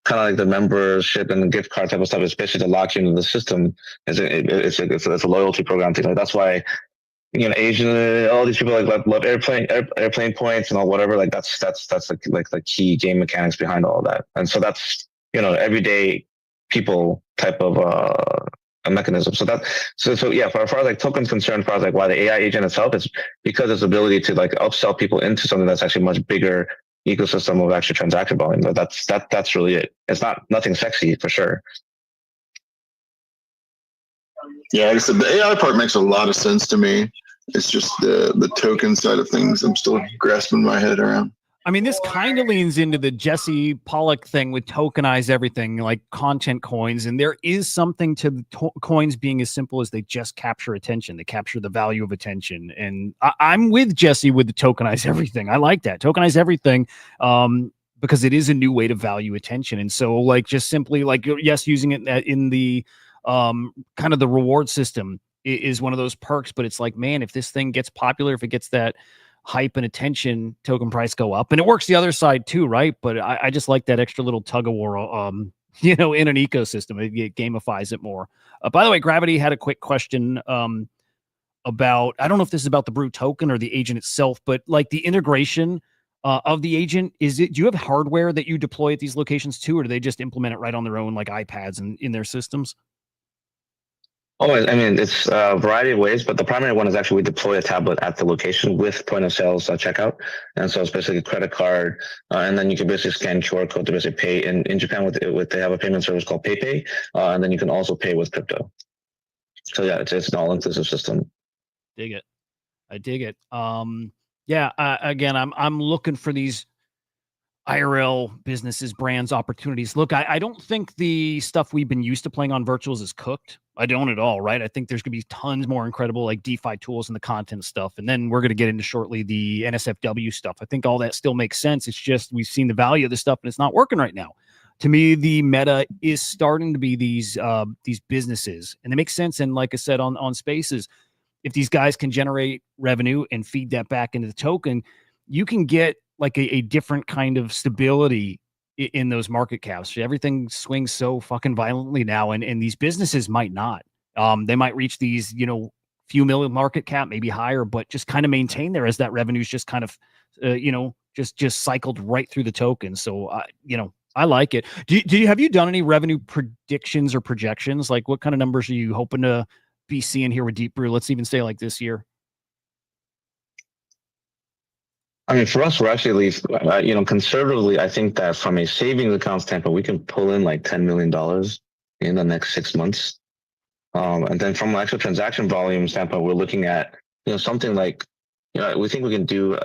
kind of like the membership and the gift card type of stuff, especially to lock you into the system, it's a loyalty program thing. Like that's why Asian, all these people love airplane points and all whatever. Like that's the key game mechanics behind all of that. And so that's everyday people type of a mechanism. So yeah, for as far as like tokens concerned, as far as like why the AI agent itself, it's because its ability to like upsell people into something that's actually much bigger ecosystem of actual transaction volume. That's really it. It's nothing sexy for sure. Yeah, like I said, the AI part makes a lot of sense to me. It's just the token side of things I'm still grasping my head around. I mean, this kind of leans into the Jesse Pollock thing with tokenize everything, like content coins. And there is something to the coins being as simple as they just capture attention. They capture the value of attention. And I'm with Jesse with the tokenize everything. I like that. Tokenize everything because it is a new way to value attention. And so like just simply like, yes, using it in the kind of the reward system is one of those perks. But it's like, man, if this thing gets popular, if it gets that hype and attention, token price go up, and it works the other side too, right? But I just like that extra little tug of war, in an ecosystem. It gamifies it more. By the way, Gravity had a quick question about, I don't know if this is about the Brew token or the agent itself, but like the integration of the agent, do you have hardware that you deploy at these locations too, or do they just implement it right on their own, like iPads and in their systems? Oh, I mean, it's a variety of ways, but the primary one is actually we deploy a tablet at the location with point of sales checkout. And so it's basically a credit card. And then you can basically scan QR code to basically pay. In Japan, they have a payment service called PayPay. And then you can also pay with crypto. So yeah, it's an all-inclusive system. Dig it. I dig it. Again, I'm looking for these IRL businesses, brands, opportunities. Look, I don't think the stuff we've been used to playing on virtuals is cooked. I don't at all, right? I think there's going to be tons more incredible like DeFi tools and the content stuff. And then we're going to get into shortly the NSFW stuff. I think all that still makes sense. It's just we've seen the value of this stuff and it's not working right now. To me, the meta is starting to be these businesses. And it makes sense. And like I said on Spaces, if these guys can generate revenue and feed that back into the token, you can get like a different kind of stability in those market caps. Everything swings so fucking violently now, and these businesses might not. They might reach these, few million market cap, maybe higher, but just kind of maintain there as that revenue's just kind of, just cycled right through the token. So, I like it. Have you done any revenue predictions or projections? Like what kind of numbers are you hoping to be seeing here with Deep Brew? Let's even say like this year. I mean, for us, we're actually at least, conservatively, I think that from a savings account standpoint, we can pull in like $10 million in the next 6 months. And then from an actual transaction volume standpoint, we're looking at, something like, we think we can do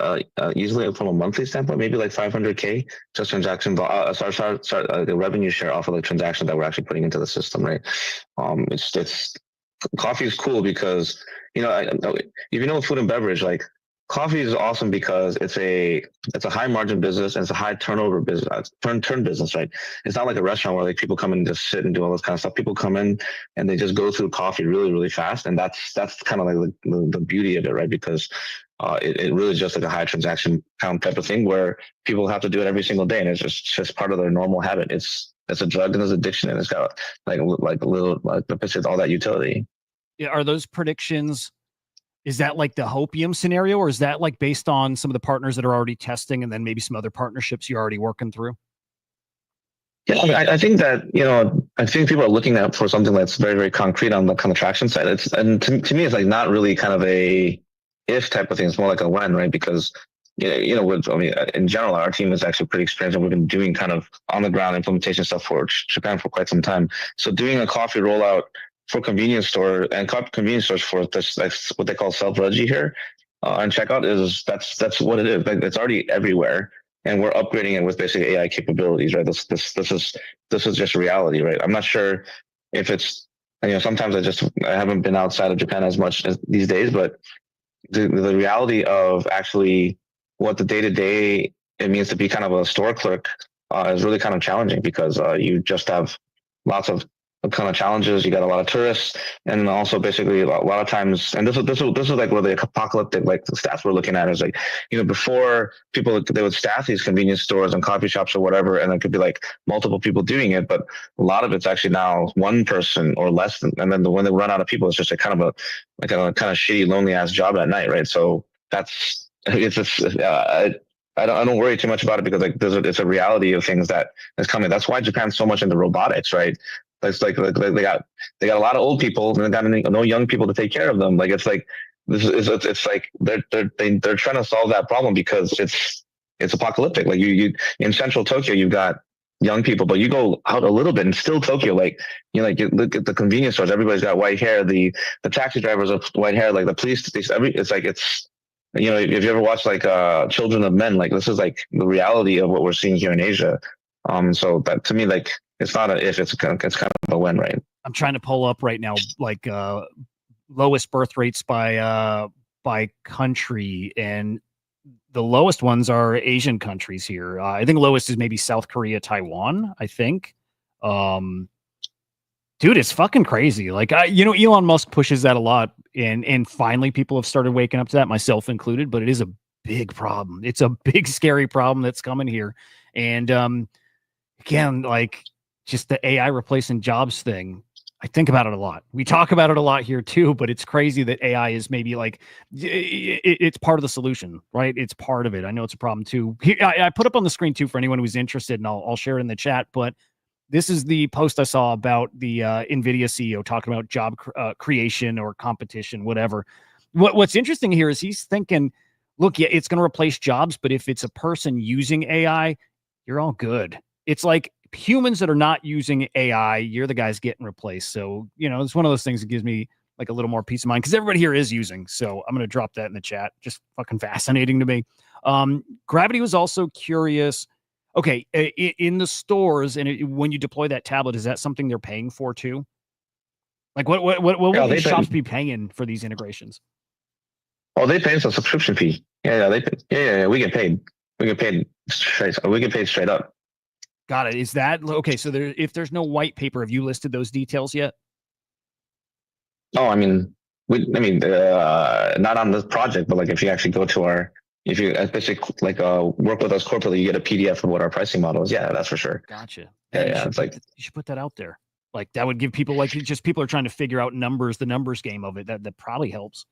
easily from a monthly standpoint, maybe like 500K just transaction, the revenue share off of the transaction that we're actually putting into the system, right? It's coffee is cool because, if you know food and beverage, like, coffee is awesome because it's a high margin business and it's a high turnover business, turn business, right? It's not like a restaurant where like people come in and just sit and do all this kind of stuff. People come in and they just go through coffee really, really fast, and that's kind of like the beauty of it, right? Because it really is just like a high transaction count type of thing where people have to do it every single day, and it's just part of their normal habit. It's a drug and it's addiction, and it's got like a little all that utility. Yeah, are those predictions? Is that like the Hopium scenario, or is that like based on some of the partners that are already testing and then maybe some other partnerships you're already working through? Yeah, I mean, I think that, I think people are looking at for something that's very, very concrete on the kind of traction side. And to me, it's like not really kind of a if type of thing. It's more like a when, right? Because, in general, our team is actually pretty experienced, and we've been doing kind of on the ground implementation stuff for Japan for quite some time. So doing a coffee rollout for convenience store and convenience stores for this, that's what they call self-regi here and checkout that's what it is. Like, it's already everywhere. and we're upgrading it with basically AI capabilities, right? This is just reality, right? I'm not sure if it's, sometimes I haven't been outside of Japan as much as these days, but the reality of actually what the day-to-day it means to be kind of a store clerk is really kind of challenging, because you just have lots of kind of challenges. You got a lot of tourists, and also basically a lot of times, and this is like where the apocalyptic like the stats we're looking at is like, before people, they would staff these convenience stores and coffee shops or whatever, and it could be like multiple people doing it, but a lot of it's actually now one person or less, and then when they run out of people, it's just a kind of a kind of shitty, lonely ass job at night, right? So it's just I don't worry too much about it, because like it's a reality of things that is coming. That's why Japan's so much into robotics, right? It's like they got a lot of old people, and they got no young people to take care of them. Like it's like it's like they're trying to solve that problem, because it's apocalyptic. Like you in central Tokyo, you've got young people, but you go out a little bit and still Tokyo, like you look at the convenience stores, everybody's got white hair. The taxi drivers have white hair. Like the police, it's if you ever watch like Children of Men, like this is like the reality of what we're seeing here in Asia. So that to me, like it's not a if, it's kind of a when, right? I'm trying to pull up right now, like lowest birth rates by country, and the lowest ones are Asian countries here. I think lowest is maybe South Korea, Taiwan, I think. Dude, it's fucking crazy. Like, Elon Musk pushes that a lot, and finally people have started waking up to that, myself included, but it is a big problem. It's a big, scary problem that's coming here. And again, like just the AI replacing jobs thing, I think about it a lot. We talk about it a lot here too, but it's crazy that AI is maybe like, it's part of the solution, right? It's part of it. I know it's a problem too. I put up on the screen too for anyone who's interested, and I'll share it in the chat, but this is the post I saw about the NVIDIA CEO talking about job creation or competition, whatever. What's interesting here is he's thinking, look, yeah, it's going to replace jobs, but if it's a person using AI, you're all good. It's like humans that are not using AI, you're the guys getting replaced. So, it's one of those things that gives me like a little more peace of mind, because everybody here is using. So I'm going to drop that in the chat. Just fucking fascinating to me. Gravity was also curious. Okay, in the stores, and when you deploy that tablet, is that something they're paying for too? Like, what will these shops be paying for these integrations? Oh, they pay us a subscription fee. Yeah, they pay. Yeah, we get paid. We get paid straight up. Got it. Is that okay? So if there's no white paper, have you listed those details yet? Oh, I mean, not on this project, but like if you actually go to if you basically like work with us corporately, you get a PDF of what our pricing model is. Yeah, that's for sure. Gotcha. Yeah, it's like you should put that out there. Like that would give people, like, just people are trying to figure out numbers, the numbers game of it. That probably helps.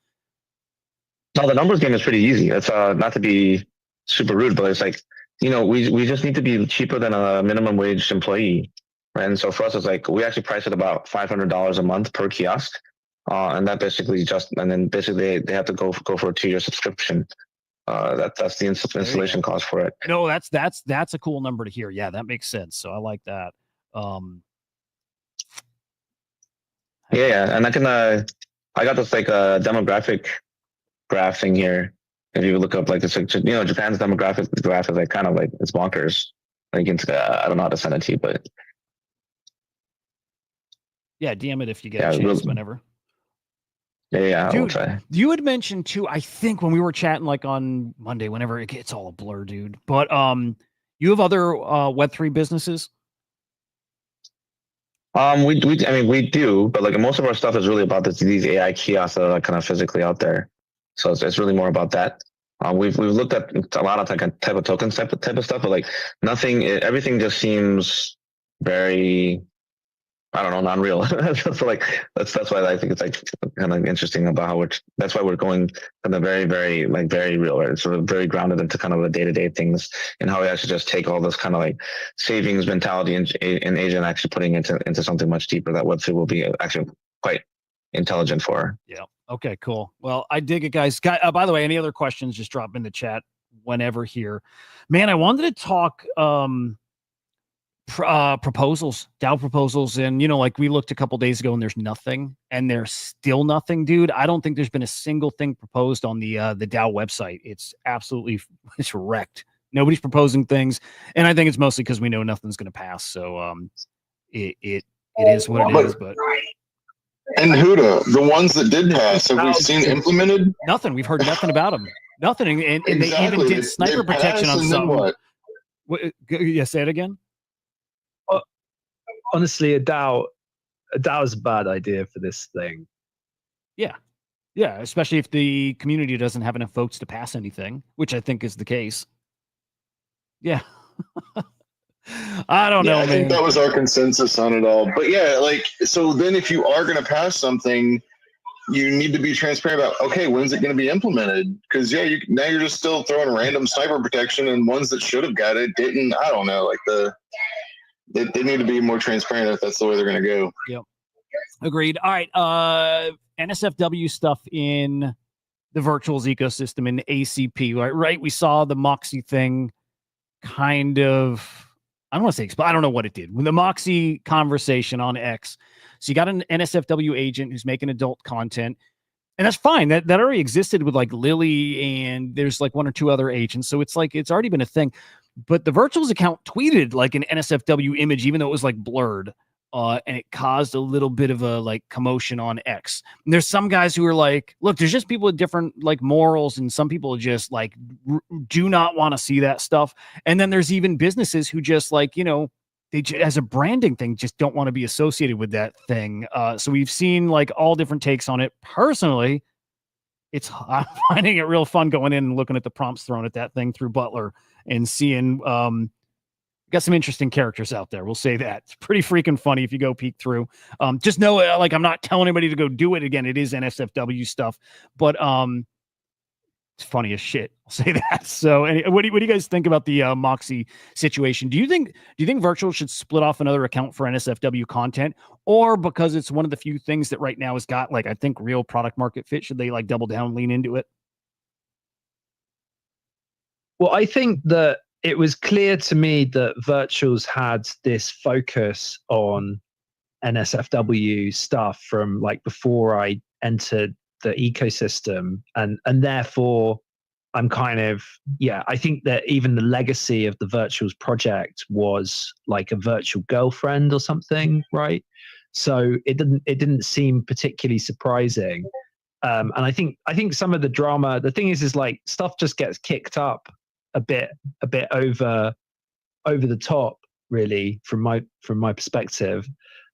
No, the numbers game is pretty easy. It's not to be super rude, but it's like, we just need to be cheaper than a minimum wage employee, right? And so for us, it's like we actually price it about $500 a month per kiosk, and that basically they have to go for a 2-year subscription. That's the installation cost for it. No, that's a cool number to hear. Yeah, that makes sense. So I like that. Yeah, and I got this like demographic graph thing here. If you look up like this, Japan's demographic graph is like kind of like it's bonkers. Like I don't know how to send it to you, but yeah, DM it if you get a chance whenever. Yeah, dude, I will try. You had mentioned too, I think when we were chatting like on Monday, whenever it gets all a blur, dude. But you have other Web3 businesses? We do, but like most of our stuff is really about these AI kiosks that are kind of physically out there. So it's really more about that. We've looked at a lot of type of tokens type of stuff, but like everything just seems very, I don't know, non-real. So like that's why I think it's like kind of interesting about how that's why we're going kind of very, very like very real, right? It's sort of very grounded into kind of the day-to-day things, and how we actually just take all this kind of like savings mentality in Asia and actually putting it into something much deeper that Web3 will be actually quite intelligent for. Yeah. Okay, cool. Well, I dig it, guys. By the way, any other questions, just drop in the chat whenever here. Man, I wanted to talk proposals, DAO proposals, and like we looked a couple days ago and there's nothing, and there's still nothing, dude. I don't think there's been a single thing proposed on the DAO website. It's absolutely wrecked. Nobody's proposing things, and I think it's mostly because we know nothing's going to pass. So it is what it is. But and Hudah, the ones that did pass, have we seen implemented? Nothing. We've heard nothing about them. Nothing, and Exactly. they even did sniper protection on some. What? Yeah, say it again. Honestly, a DAO is a bad idea for this thing. Yeah, especially if the community doesn't have enough votes to pass anything, which I think is the case. Yeah. I don't know, I think that was our consensus on it all. But yeah, like, so then if you are going to pass something, you need to be transparent about, okay, when's it going to be implemented? Because now you're just still throwing random sniper protection, and ones that should have got it didn't. I don't know. Like they need to be more transparent if that's the way they're going to go. Yep. Agreed. All right. NSFW stuff in the virtuals ecosystem in ACP, right? We saw the Moxie thing kind of, I don't want to say, I don't know what it did. When the Moxie conversation on X, so you got an NSFW agent who's making adult content, and that's fine. That already existed with like Lily, and there's like one or two other agents. So it's like, it's already been a thing. But the virtuals account tweeted like an NSFW image, even though it was like blurred. And it caused a little bit of a like commotion on X. And there's some guys who are like, look, there's just people with different like morals, and some people just like do not want to see that stuff. And then there's even businesses who just like, they as a branding thing just don't want to be associated with that thing. So we've seen like all different takes on it. Personally, I'm finding it real fun going in and looking at the prompts thrown at that thing through Butler and seeing got some interesting characters out there. We'll say that. It's pretty freaking funny if you go peek through. Just know, like, I'm not telling anybody to go do it again. It is NSFW stuff, but it's funny as shit. I'll say that. So, what do you guys think about the Moxie situation? Do you think Virtual should split off another account for NSFW content, or because it's one of the few things that right now has got like, I think, real product market fit, should they like double down, lean into it? Well, I think that it was clear to me that Virtuals had this focus on NSFW stuff from like before I entered the ecosystem, and therefore I'm kind of, I think that even the legacy of the Virtuals project was like a virtual girlfriend or something, right? So it didn't seem particularly surprising. And I think some of the drama, the thing is like stuff just gets kicked up a bit over the top, really, from my perspective.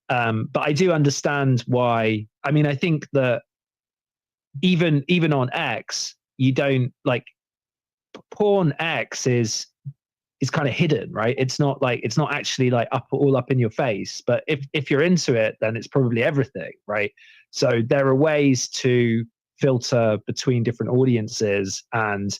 But I do understand why. I mean, I think that even on X, you don't like porn. X is kind of hidden, right? It's not actually like all up in your face. But if you're into it, then it's probably everything, right? So there are ways to filter between different audiences, and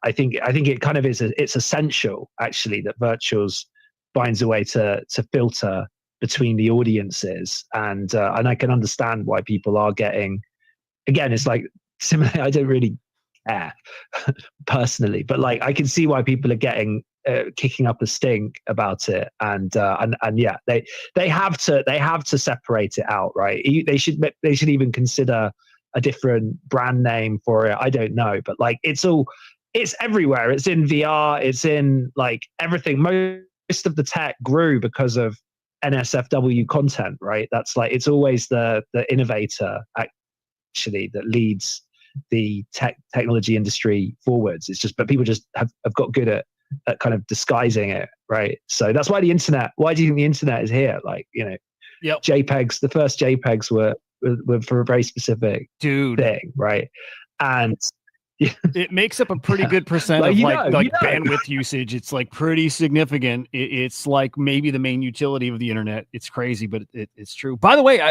I think it kind of it's essential actually that Virtuals finds a way to filter between the audiences, and I can understand why people are getting, again, it's like similarly, I don't really care personally, but like I can see why people are getting kicking up a stink about it, and they have to separate it out, right? They should even consider a different brand name for it. I don't know, but like it's everywhere. It's in VR. It's in like everything. Most of the tech grew because of NSFW content, right? That's like, it's always the innovator actually that leads the technology industry forwards. It's just, but people just have got good at kind of disguising it, right? So that's why why do you think the internet is here? Like, JPEGs, the first JPEGs were for a very specific thing, right? And it makes up a pretty good percent of bandwidth usage. It's like pretty significant. It's like maybe the main utility of the internet. It's crazy, but it's true. By the way,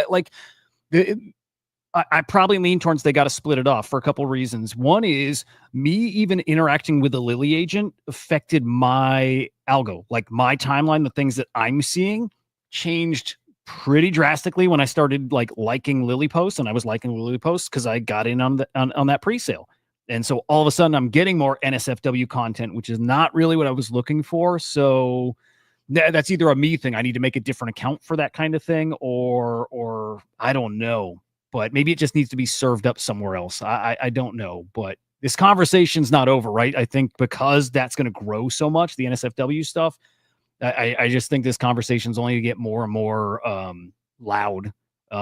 I probably lean towards they got to split it off for a couple reasons. One is me even interacting with the Lily agent affected my algo, like my timeline. The things that I'm seeing changed pretty drastically when I started like liking Lily posts, and I was liking Lily posts because I got in on that pre-sale. And so all of a sudden I'm getting more NSFW content, which is not really what I was looking for. So that's either a me thing. I need to make a different account for that kind of thing, or I don't know, but maybe it just needs to be served up somewhere else. I don't know, but this conversation's not over, right? I think because that's going to grow so much, the NSFW stuff, I just think this conversation's only going to get more and more loud.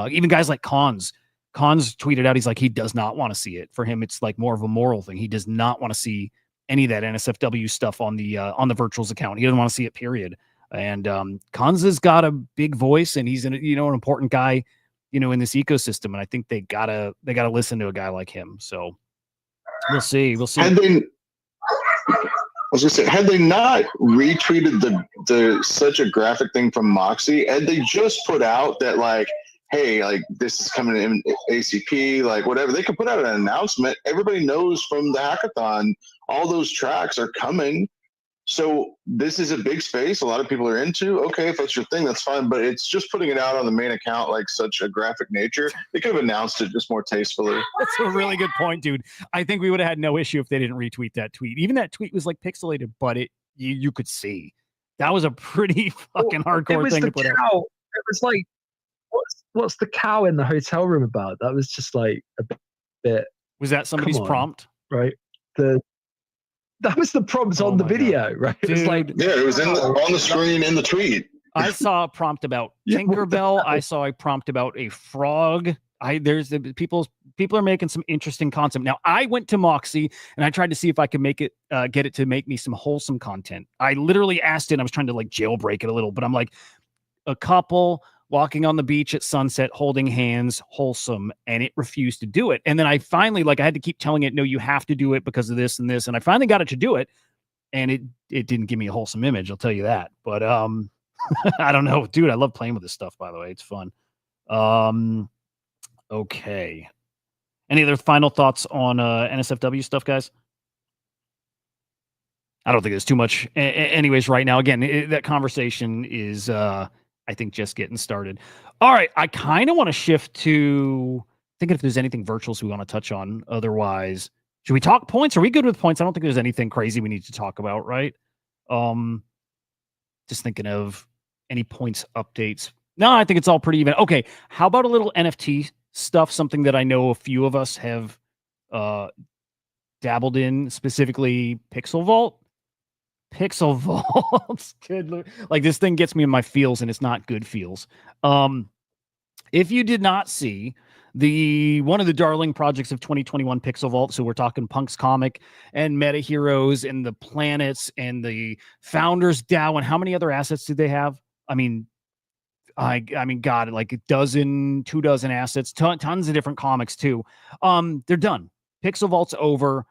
Even guys like Cons tweeted out, he's like, he does not want to see it. For him, it's like more of a moral thing. He does not want to see any of that NSFW stuff on the Virtuals account. He doesn't want to see it, period. And Cons has got a big voice, and he's an important guy, in this ecosystem. And I think they gotta listen to a guy like him. So we'll see. Had they not retweeted the such a graphic thing from Moxie, had they just put out that like, hey, like this is coming in ACP, like whatever, they could put out an announcement. Everybody knows from the hackathon, all those tracks are coming. So this is a big space a lot of people are into. Okay, if that's your thing, that's fine. But it's just putting it out on the main account like such a graphic nature. They could have announced it just more tastefully. That's a really good point, dude. I think we would have had no issue if they didn't retweet that tweet. Even that tweet was like pixelated, but you could see. That was a pretty fucking hardcore thing to put out. It was like, what's the cow in the hotel room about? That was just like a bit. Was that somebody's prompt? Right. That was the prompt on the video, right? It was like, yeah, it was on the screen in the tweet. I saw a prompt about Tinkerbell. I saw a prompt about a frog. People are making some interesting content. Now, I went to Moxie and I tried to see if I could make it, get it to make me some wholesome content. I literally asked it. I was trying to like jailbreak it a little, but I'm like, a couple walking on the beach at sunset, holding hands, wholesome, and it refused to do it. And then I finally, I had to keep telling it, no, you have to do it because of this and this. And I finally got it to do it, and it didn't give me a wholesome image, I'll tell you that. But I don't know, dude. I love playing with this stuff, by the way. It's fun. Okay. Any other final thoughts on NSFW stuff, guys? I don't think there's too much. Anyways, right now, again, that conversation is I think just getting started. All right. I kind of want to shift to thinking if there's anything virtuals we want to touch on. Otherwise, should we talk points? Are we good with points? I don't think there's anything crazy we need to talk about, right? Just thinking of any points updates. No, I think it's all pretty even. Okay. How about a little NFT stuff? Something that I know a few of us have dabbled in, specifically Pixel Vault. Pixel Vault's good. Like, this thing gets me in my feels, and it's not good feels. If you did not see one of the darling projects of 2021 Pixel Vault, so we're talking Punk's Comic and Meta Heroes and the planets and the Founders DAO, and how many other assets did they have? I mean, God, like 12 assets, tons of different comics too. They're done. Pixel Vault's over.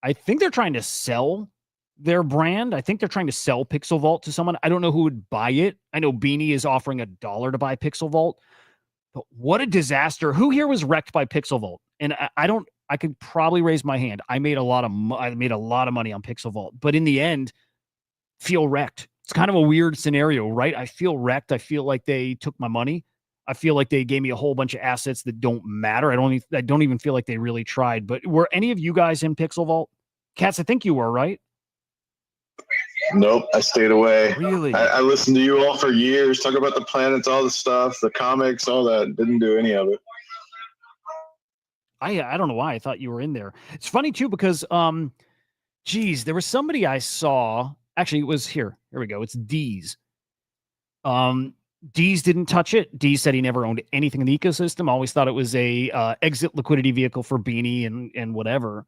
I think they're trying to sell their brand. I think they're trying to sell Pixel Vault to someone. I don't know who would buy it. I know Beanie is offering $1 to buy Pixel Vault, but what a disaster. Who here was wrecked by Pixel Vault? And I could probably raise my hand. I made a lot of money on Pixel Vault, but in the end, feel wrecked. It's kind of a weird scenario, right? I feel wrecked. I feel like they took my money. I feel like they gave me a whole bunch of assets that don't matter. I don't even feel like they really tried. But were any of you guys in Pixel Vault? Katz, I think you were, right? Nope, I stayed away. Really? I listened to you all for years, talk about the planets, all the stuff, the comics, all that. Didn't do any of it. I don't know why I thought you were in there. It's funny too, because there was somebody I saw. Actually, it was here. Here we go. It's D's. D's didn't touch it. D said he never owned anything in the ecosystem. Always thought it was a exit liquidity vehicle for Beanie and whatever.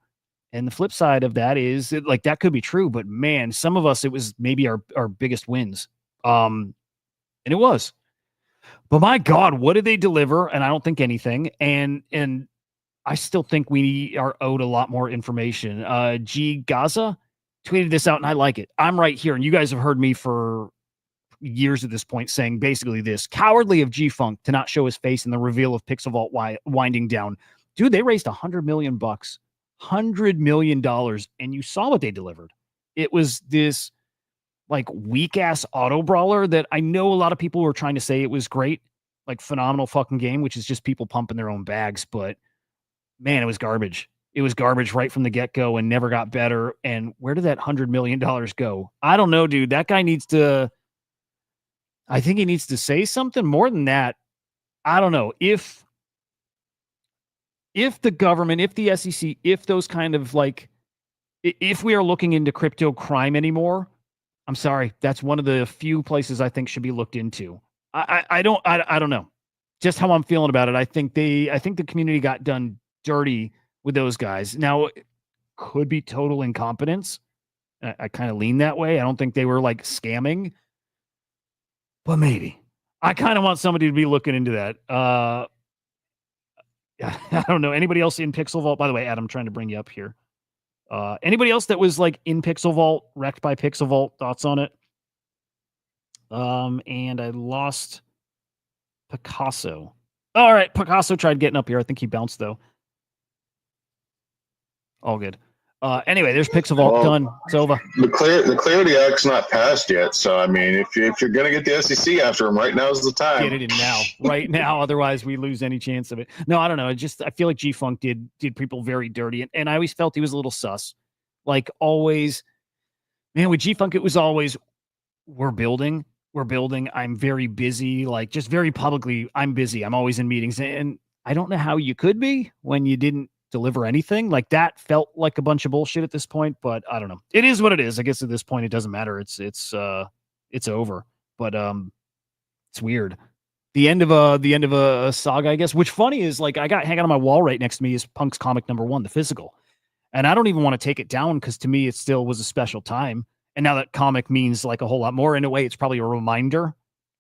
And the flip side of that is that could be true, but man, some of us, it was maybe our biggest wins. And it was, but my God, what did they deliver? And I don't think anything. And I still think we are owed a lot more information. G Gaza tweeted this out, and I like it. I'm right here. And you guys have heard me for years at this point saying basically this: cowardly of G-Funk to not show his face in the reveal of Pixel Vault winding down. Dude, they raised $100 million. $100 million, and you saw what they delivered. It was this weak ass auto brawler that I know a lot of people were trying to say it was great, phenomenal fucking game, which is just people pumping their own bags. But man, it was garbage. It was garbage right from the get-go and never got better. And where did that $100 million go? I don't know, dude. That guy I think he needs to say something more than that. I don't know. If if the government, if the SEC, if those kind of like, if we are looking into crypto crime anymore, I'm sorry, that's one of the few places I think should be looked into. I don't know just how I'm feeling about it. I think the community got done dirty with those guys. Now, it could be total incompetence. I kind of lean that way. I don't think they were like scamming, but maybe. I kind of want somebody to be looking into that. I don't know. Anybody else in Pixel Vault? By the way, Adam, I'm trying to bring you up here. Anybody else that was like in Pixel Vault, wrecked by Pixel Vault? Thoughts on it? And I lost Picasso. All right, Picasso tried getting up here. I think he bounced though. All good. Anyway, there's Pixel Vault done. It's over. The Clarity Act's not passed yet, so I mean, if you're gonna get the SEC after him, right now is the time. Get it in now, right now. Otherwise, we lose any chance of it. No, I don't know. I feel like G-Funk did people very dirty, and I always felt he was a little sus. Like always, man. With G-Funk, it was always we're building. I'm very busy. Like just very publicly, I'm busy. I'm always in meetings, and I don't know how you could be when you didn't deliver anything. Like that felt like a bunch of bullshit at this point, but I don't know. It is what it is. I guess at this point it doesn't matter. It's over. But it's weird. The end of a saga, I guess. Which funny is like I got hanging on my wall right next to me is Punk's comic #1, the physical. And I don't even want to take it down because to me it still was a special time. And now that comic means like a whole lot more. In a way, it's probably a reminder.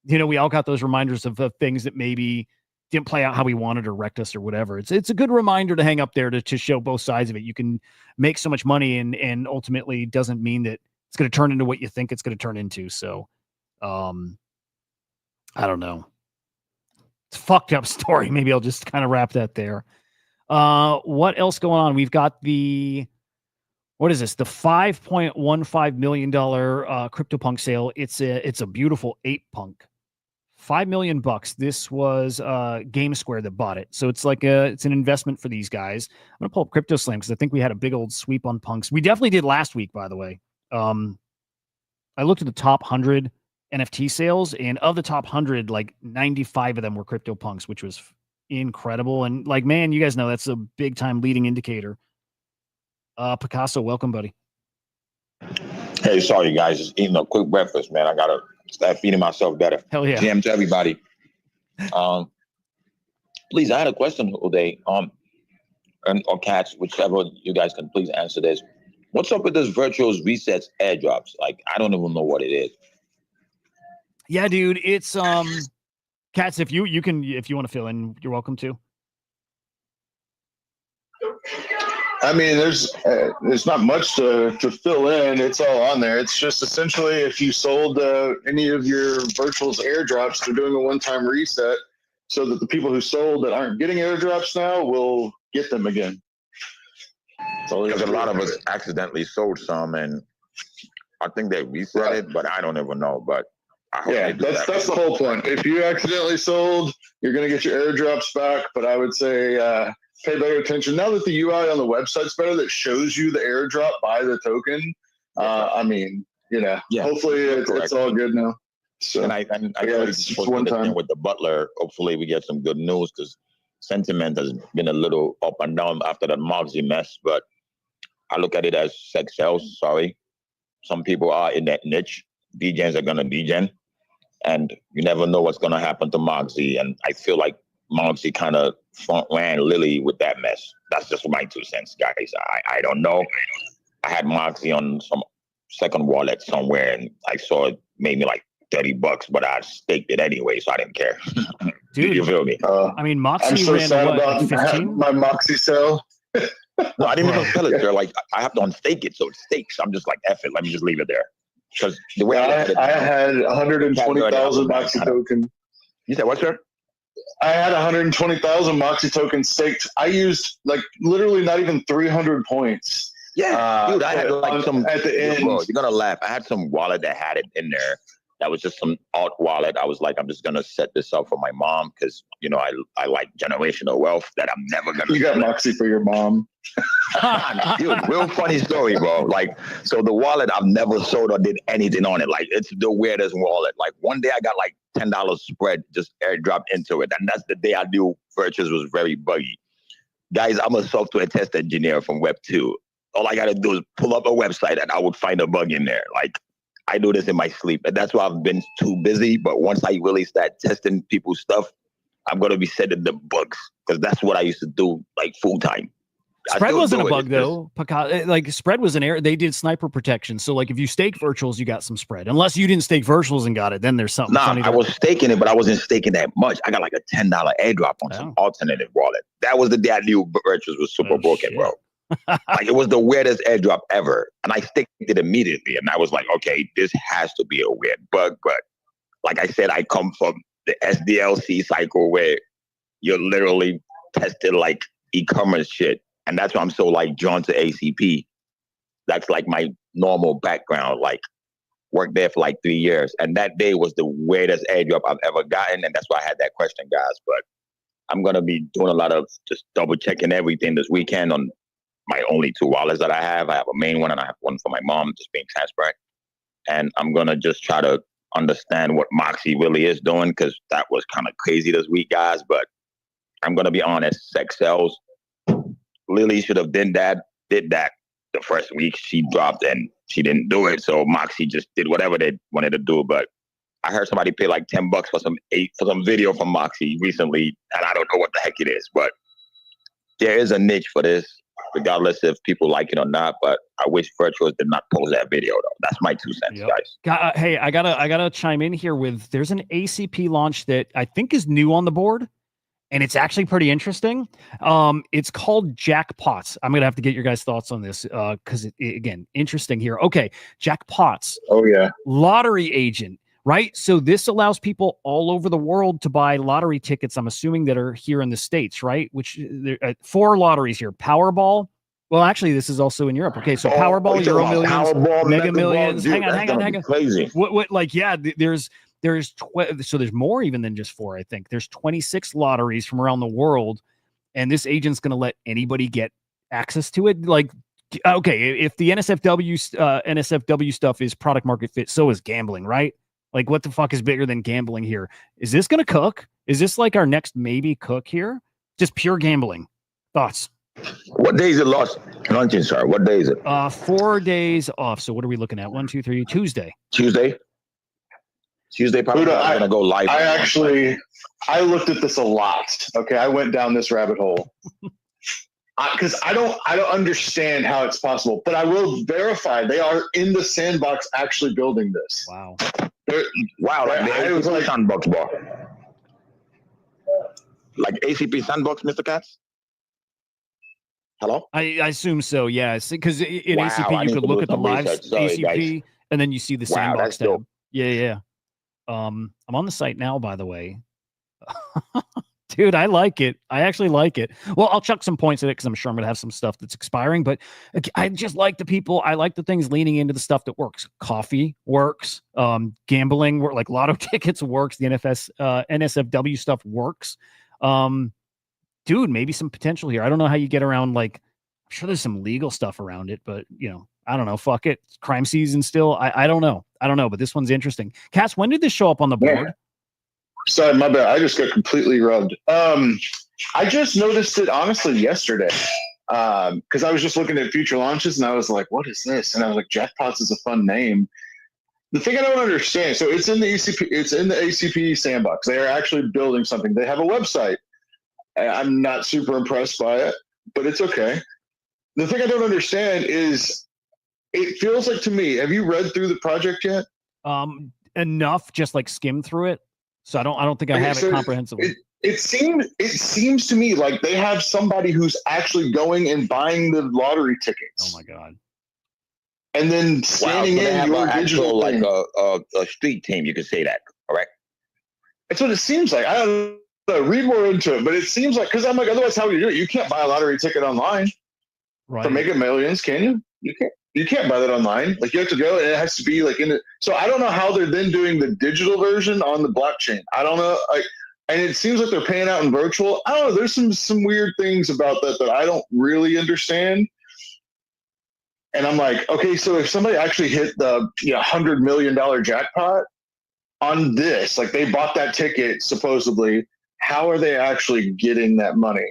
You know, we all got those reminders of things that maybe didn't play out how we wanted or wrecked us or whatever. It's a good reminder to hang up there to show both sides of it. You can make so much money and ultimately doesn't mean that it's going to turn into what you think it's going to turn into. So, I don't know. It's a fucked up story. Maybe I'll just kind of wrap that there. What else going on? We've got what is this? The $5.15 million CryptoPunk sale. It's a beautiful ape punk. $5 million. This was Game Square that bought it. So it's like it's an investment for these guys. I'm gonna pull up CryptoSlam because I think we had a big old sweep on punks. We definitely did last week, by the way. I looked at the top 100 NFT sales, and of the top 100, like 95 of them were CryptoPunks, which was incredible. And like, man, you guys know that's a big time leading indicator. Picasso, welcome, buddy. Hey, sorry guys, just eating a quick breakfast, man. I gotta start feeding myself better. Hell yeah. GM to everybody. Please, I had a question, Hudah, or Cats, whichever you guys can please answer this. What's up with this virtuals resets airdrops? Like, I don't even know what it is. Yeah, dude, it's Cats. If you want to fill in, you're welcome to. I mean, there's not much to fill in. It's all on there. It's just essentially if you sold any of your virtuals airdrops, they're doing a one-time reset so that the people who sold that aren't getting airdrops now will get them again. Because a lot of us accidentally sold some, and I think they reset it, but I don't even know. But I hope they do that. That's the whole point. If you accidentally sold, you're going to get your airdrops back. But I would say pay better attention. Now that the UI on the website's better, that shows you the airdrop by the token. I mean, hopefully it's all good now. So, and I it's one time with the Butler. Hopefully we get some good news because sentiment has been a little up and down after that Moxie mess. But I look at it as sex sells. Sorry, some people are in that niche. DJs are gonna DJ, and you never know what's gonna happen to Moxie. And I feel like Moxie kind of front ran Lily with that mess. That's just my 2 cents, guys. I don't know. I had Moxie on some second wallet somewhere, and I saw it made me like $30, but I staked it anyway, so I didn't care. Dude, you feel me? I mean, Moxie I'm so ran sad what, about 15? my Moxie sale. No, I didn't even sell it there. Like, I have to unstake it, so it stakes. I'm just like, F it, let me just leave it there. Because the way I had 120,000 Moxie token. You said what, sir? I had 120,000 Moxie tokens staked. I used like literally not even 300 points. Yeah, dude, I had like some at the end. Bro, you're gonna laugh. I had some wallet that had it in there. That was just some alt wallet. I was like, I'm just gonna set this up for my mom because I like generational wealth that I'm never gonna. You got Moxie for your mom. Dude, real funny story, bro. Like, so the wallet I've never sold or did anything on it. Like, it's the weirdest wallet. Like, one day I got like $10 spread just airdropped into it, and that's the day I knew Virtues was very buggy. Guys, I'm a software test engineer from Web 2. All I got to do is pull up a website and I would find a bug in there. Like, I do this in my sleep. And that's why I've been too busy. But once I really start testing people's stuff, I'm going to be sending them bugs because that's what I used to do, like, full time. Spread wasn't a bug though. Like spread was an error. They did sniper protection. So like if you stake virtuals, you got some spread. Unless you didn't stake virtuals and got it, then there's something. Nah, I was staking it, but I wasn't staking that much. I got like a $10 airdrop on some alternative wallet. That was the day I knew virtuals was super broken, bro. Like it was the weirdest airdrop ever. And I staked it immediately. And I was like, okay, this has to be a weird bug. But like I said, I come from the SDLC cycle where you're literally testing like e-commerce shit. And that's why I'm so like drawn to ACP. That's like my normal background, like worked there for like 3 years. And that day was the weirdest airdrop I've ever gotten. And that's why I had that question, guys. But I'm going to be doing a lot of just double checking everything this weekend on my only 2 wallets that I have. I have a main one and I have one for my mom, just being transparent. And I'm going to just try to understand what Moxie really is doing because that was kind of crazy this week, guys. But I'm going to be honest, sex sells. Lily should have did that the first week. She dropped and she didn't do it. So Moxie just did whatever they wanted to do. But I heard somebody pay like $10 for some video from Moxie recently, and I don't know what the heck it is. But there is a niche for this, regardless if people like it or not. But I wish Virtuals did not post that video though. That's my 2 cents, guys. Hey, I gotta chime in here with there's an ACP launch that I think is new on the board. And it's actually pretty interesting. It's called Jackpots. I'm going to have to get your guys' thoughts on this because, again, interesting here. Okay, Jackpots. Oh, yeah. Lottery agent, right? So this allows people all over the world to buy lottery tickets, I'm assuming, that are here in the States, right? Which there are 4 lotteries here. Powerball. Well, actually, this is also in Europe. Okay, so Powerball, Euro Millions, Powerball, Mega Millions. Dude, hang on. Crazy. What? Like, yeah, so there's more even than just 4. I think there's 26 lotteries from around the world, and this agent's going to let anybody get access to it. Like, okay, if the NSFW stuff is product market fit, so is gambling, right? Like, what the fuck is bigger than gambling here? Is this going to cook? Is this like our next maybe cook here? Just pure gambling. Thoughts? What day is it launching, sir? What day is it? 4 days off. So what are we looking at? 1, 2, 3. Tuesday. Tuesday, probably. Hudah, I'm gonna go live. I looked at this a lot. Okay, I went down this rabbit hole because I don't understand how it's possible. But I will verify they are in the sandbox actually building this. Wow. Like was like sandbox bar. Like ACP sandbox, Mr. Katz. Hello. I assume so. Yeah, because in ACP you could look at the live ACP guys. And then you see the sandbox tab. Dope. Yeah. I'm on the site now, by the way. Dude, I like it. I actually like it. Well, I'll chuck some points at it because I'm sure I'm going to have some stuff that's expiring. But I just like the people. I like the things leaning into the stuff that works. Coffee works. Gambling, like lotto tickets works. The NSFW stuff works. Dude, maybe some potential here. I don't know how you get around. Like, I'm sure there's some legal stuff around it, but I don't know. Fuck it. It's crime season still. I don't know. But this one's interesting. Cass, when did this show up on the board? Yeah. Sorry, my bad. I just got completely rubbed. I just noticed it honestly yesterday because I was just looking at future launches and I was like, what is this? And I was like, Jackpots is a fun name. The thing I don't understand, so it's in the ACP sandbox. They are actually building something. They have a website. I'm not super impressed by it, but it's okay. The thing I don't understand is it feels like to me, have you read through the project yet? Enough, just like skim through it. So I don't think I have it comprehensively. It seems to me like they have somebody who's actually going and buying the lottery tickets. Oh my God. And then scanning in your digital like a street team, you could say that, correct? That's what it seems like. I don't know, read more into it, but it seems like, because I'm like, otherwise how would you do it? You can't buy a lottery ticket online for Mega Millions, can you? You can't buy that online. Like, you have to go and it has to be like in it. So I don't know how they're then doing the digital version on the blockchain. I don't know. And it seems like they're paying out in virtual. I don't know. There's some weird things about that I don't really understand. And I'm like, okay, so if somebody actually hit the $100 million jackpot on this, like they bought that ticket supposedly, how are they actually getting that money?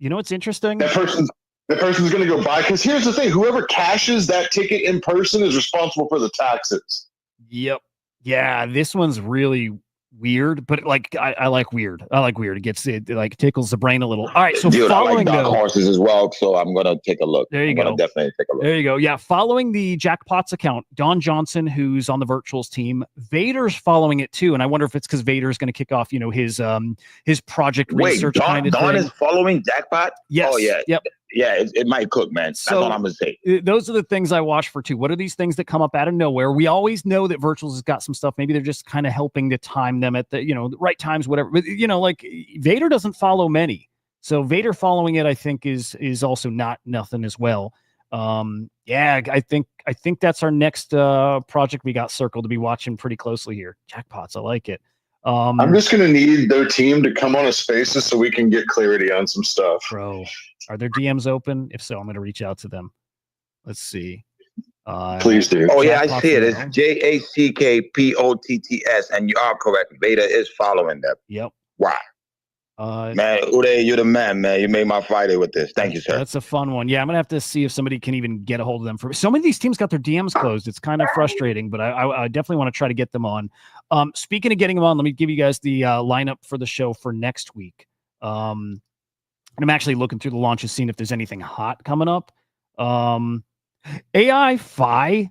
You know what's interesting? That person's going to go buy, because here's the thing: whoever cashes that ticket in person is responsible for the taxes. Yep. Yeah, this one's really weird, but like I like weird. I like weird. It like tickles the brain a little. All right, so Dude, following I like dark horses as well, so I'm gonna take a look. There you go. Definitely take a look. There you go. Yeah, following the Jackpots account, Don Johnson, who's on the Virtuals team, Vader's following it too, and I wonder if it's because Vader's going to kick off, his project research kind of thing. Don is following Jackpot. Yes. Oh yeah. Yep. Yeah, it might cook, man. That's all I'm gonna say. Those are the things I watch for too. What are these things that come up out of nowhere? We always know that Virtuals has got some stuff. Maybe they're just kind of helping to time them at the the right times, whatever. But like Vader doesn't follow many, so Vader following it, I think, is also not nothing as well. Yeah, I think that's our next project we got circled to be watching pretty closely here. Jackpots, I like it. I'm just gonna need their team to come on a Spaces so we can get clarity on some stuff. Bro, are their DMs open? If so, I'm gonna reach out to them. Let's see. Please do. Oh yeah, I see it. It's JACKPOTTS, and you are correct. Vader is following them. Yep. Wow. Man, Hudah, you're the man, man. You made my Friday with this. Thank you, sir. That's a fun one. Yeah, I'm gonna have to see if somebody can even get a hold of them. For so many of these teams got their DMs closed. It's kind of frustrating, but I definitely want to try to get them on. Speaking of getting them on, let me give you guys the lineup for the show for next week. And I'm actually looking through the launches, seeing if there's anything hot coming up. AI Fi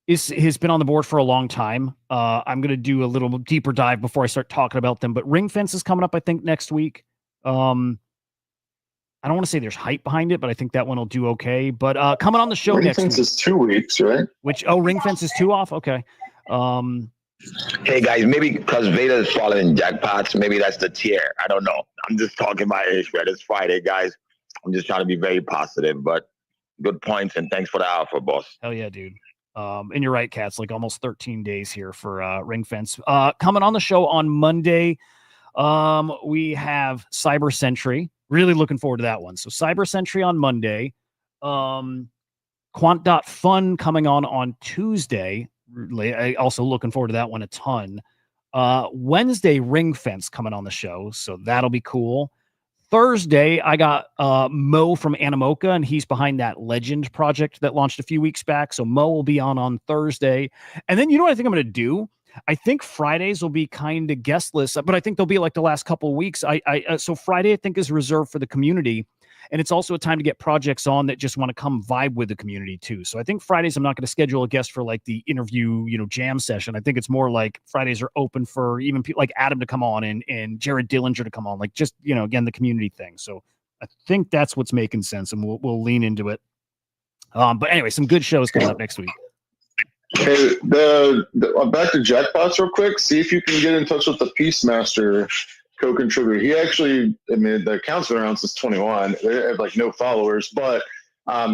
has been on the board for a long time. I'm going to do a little deeper dive before I start talking about them, but Ring Fence is coming up, I think, next week. I don't want to say there's hype behind it, but I think that one will do okay. But coming on the show next week. Ring Fence is 2 weeks, right? Ring Fence is 2 off? Okay. Hey, guys, maybe because Vader is following Jackpots, maybe that's the tier. I don't know. I'm just talking my age, man. It's Friday, guys. I'm just trying to be very positive, but good points, and thanks for the alpha, boss. Hell yeah, dude. And you're right, Cats, like almost 13 days here for Ring Fence. Coming on the show on Monday, we have Cyber Sentry. Really looking forward to that one. So Cyber Sentry on Monday. Quant.fun coming on Tuesday. I also looking forward to that one a ton. Wednesday, Ring Fence coming on the show, so that'll be cool. Thursday, I got Mo from Animoca, and he's behind that Legend project that launched a few weeks back. So Mo will be on Thursday. And then you know what I think I'm going to do? I think Fridays will be kind of guestless, but I think they'll be like the last couple of weeks. So Friday, I think, is reserved for the community. And it's also a time to get projects on that just want to come vibe with the community too. So I think Fridays, I'm not going to schedule a guest for like the interview, jam session. I think it's more like Fridays are open for even people like Adam to come on and Jared Dillinger to come on, like just, again, the community thing. So I think that's what's making sense, and we'll lean into it. But anyway, some good shows coming up next week. Hey, back to Jackpots real quick. See if you can get in touch with the Peacemaster co-contributor. He actually, the account's been around since 21. They have like no followers, but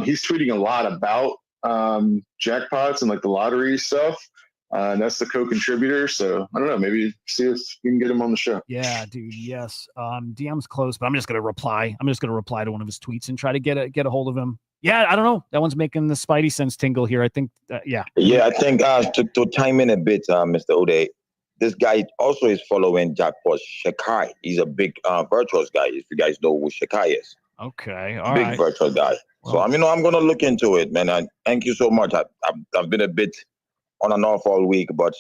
he's tweeting a lot about jackpots and like the lottery stuff. And that's the co-contributor. So I don't know, maybe see if you can get him on the show. Yeah, dude. Yes. DM's closed, but I'm just going to reply. I'm just going to reply to one of his tweets and try to get a hold of him. Yeah, I don't know. That one's making the Spidey sense tingle here. I think, yeah. Yeah, I think to chime in a bit, Mr. Hudah, this guy also is following Jackpot Shakai. He's a big virtuals guy, if you guys know who Shakai is. Okay, all big right. virtual guy. Well, so, I'm going to look into it, man. Thank you so much. I've been a bit on and off all week, but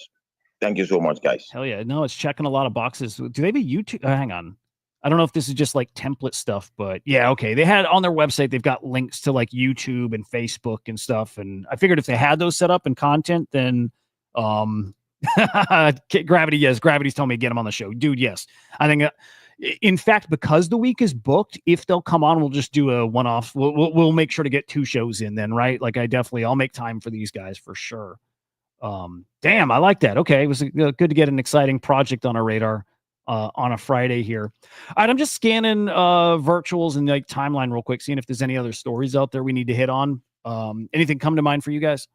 thank you so much, guys. Hell yeah. No, it's checking a lot of boxes. Do they have a YouTube? Hang on. I don't know if this is just like template stuff, but yeah, okay. They had on their website, they've got links to like YouTube and Facebook and stuff. And I figured if they had those set up and content, then Gravity, yes. Gravity's telling me to get him on the show. Dude, yes. I think, in fact, because the week is booked, if they'll come on, we'll just do a one-off. We'll make sure to get 2 shows in then, right? Like I'll make time for these guys for sure. Damn, I like that. Okay. It was good to get an exciting project on our radar on a Friday here. All right, I'm just scanning virtuals and like timeline real quick, seeing if there's any other stories out there we need to hit on. Anything come to mind for you guys?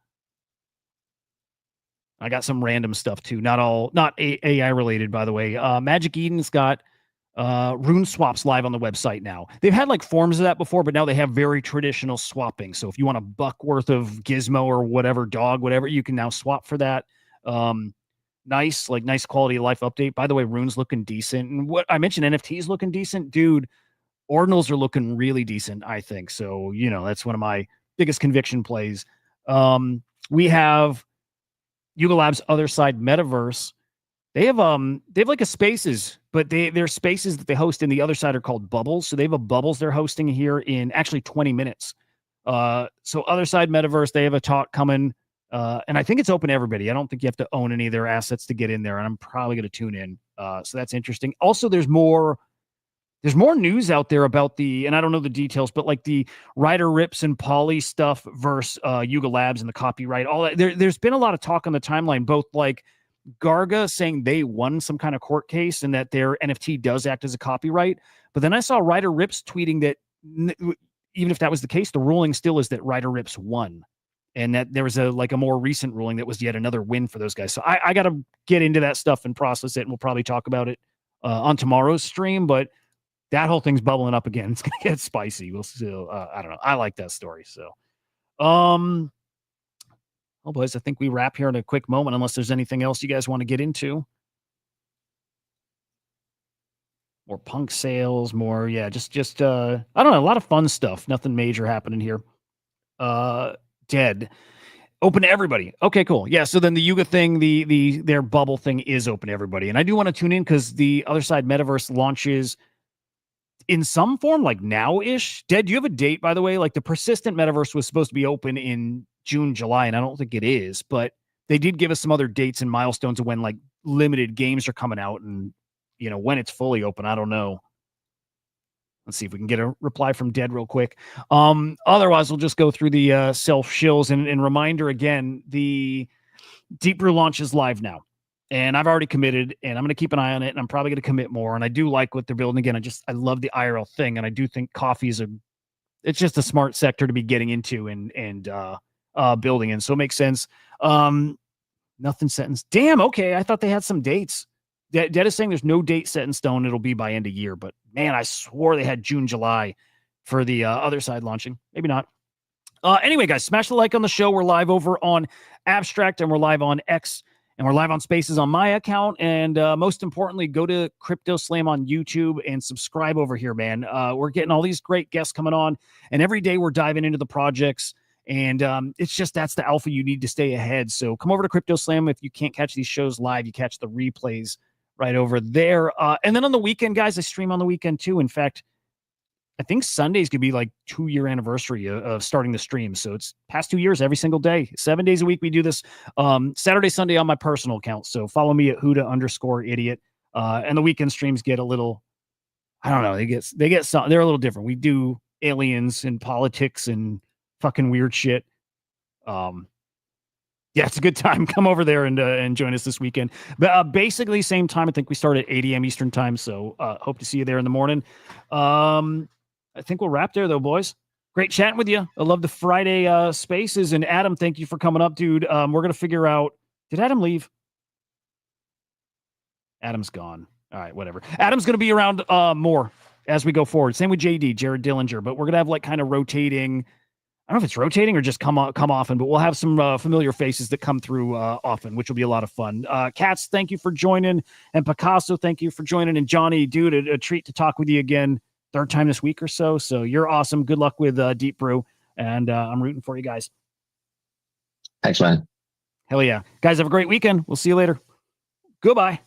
I got some random stuff too. Not AI related, by the way. Magic Eden's got rune swaps live on the website now. They've had like forms of that before, but now they have very traditional swapping. So if you want a $1 worth of gizmo or whatever, dog, whatever, you can now swap for that. Nice quality of life update. By the way, rune's looking decent. And what I mentioned, NFTs looking decent, dude. Ordinals are looking really decent, I think. So, that's one of my biggest conviction plays. We have Yuga Labs Other Side Metaverse. They have like a spaces, but their spaces that they host in the other side are called bubbles. So they have a bubbles they're hosting here in actually 20 minutes. So Other Side Metaverse, they have a talk coming. And I think it's open to everybody. I don't think you have to own any of their assets to get in there. And I'm probably going to tune in. So that's interesting. Also, there's more news out there about and I don't know the details, but like the Ryder Rips and Poly stuff versus Yuga Labs and the copyright, all that. There's been a lot of talk on the timeline, both like Garga saying they won some kind of court case and that their NFT does act as a copyright. But then I saw Ryder Rips tweeting that even if that was the case, the ruling still is that Ryder Rips won. And that there was a more recent ruling that was yet another win for those guys. So I got to get into that stuff and process it. And we'll probably talk about it on tomorrow's stream, but that whole thing's bubbling up again. It's going to get spicy. We'll still, I don't know. I like that story. So, oh, boys, I think we wrap here in a quick moment, unless there's anything else you guys want to get into. More punk sales, more, just I don't know, a lot of fun stuff. Nothing major happening here. Dead. Open to everybody. Okay, cool. Yeah, so then the Yuga thing, their bubble thing is open to everybody. And I do want to tune in because the Other Side Metaverse launches in some form, like now-ish. Dead, do you have a date, by the way? Like the Persistent Metaverse was supposed to be open in June, July, and I don't think it is, but they did give us some other dates and milestones of when like limited games are coming out and, when it's fully open. I don't know. Let's see if we can get a reply from Dead real quick. Otherwise, we'll just go through the self-shills and reminder again, the Deep Brew launch is live now. And I've already committed, and I'm going to keep an eye on it, and I'm probably going to commit more. And I do like what they're building. Again, I love the IRL thing, and I do think coffee it's just a smart sector to be getting into and building in. So it makes sense. Nothing set in. Damn, okay. I thought they had some dates. Dead is saying there's no date set in stone. It'll be by end of year. But man, I swore they had June, July for the Other Side launching. Maybe not. Anyway, guys, smash the like on the show. We're live over on Abstract, and we're live on X, and we're live on Spaces on my account. And most importantly, go to CryptoSlam on YouTube and subscribe over here, man. We're getting all these great guests coming on, and every day we're diving into the projects. And it's just that's the alpha you need to stay ahead. So come over to CryptoSlam. If you can't catch these shows live, you catch the replays right over there. And then on the weekend, guys, I stream on the weekend too. In fact, I think Sunday's could be like 2-year anniversary of starting the stream. So it's past 2 years every single day, 7 days a week. We do this Saturday, Sunday on my personal account. So follow me at Hudah_idiot. And the weekend streams get a little, I don't know. They get some, they're a little different. We do aliens and politics and fucking weird shit. Yeah, it's a good time. Come over there and join us this weekend. But basically, same time. I think we start at 8 a.m. Eastern time. So hope to see you there in the morning. I think we'll wrap there, though, boys. Great chatting with you. I love the Friday spaces. And Adam, thank you for coming up, dude. We're going to figure out. Did Adam leave? Adam's gone. All right, whatever. Adam's going to be around more as we go forward. Same with JD, Jared Dillinger. But we're going to have like kind of rotating. I don't know if it's rotating or just come often, but we'll have some familiar faces that come through often, which will be a lot of fun. Katz, thank you for joining. And Picasso, thank you for joining. And Johnny, dude, a treat to talk with you again. Third time this week or so. So you're awesome. Good luck with Deep Brew. And I'm rooting for you guys. Thanks, man. Hell yeah. Guys, have a great weekend. We'll see you later. Goodbye.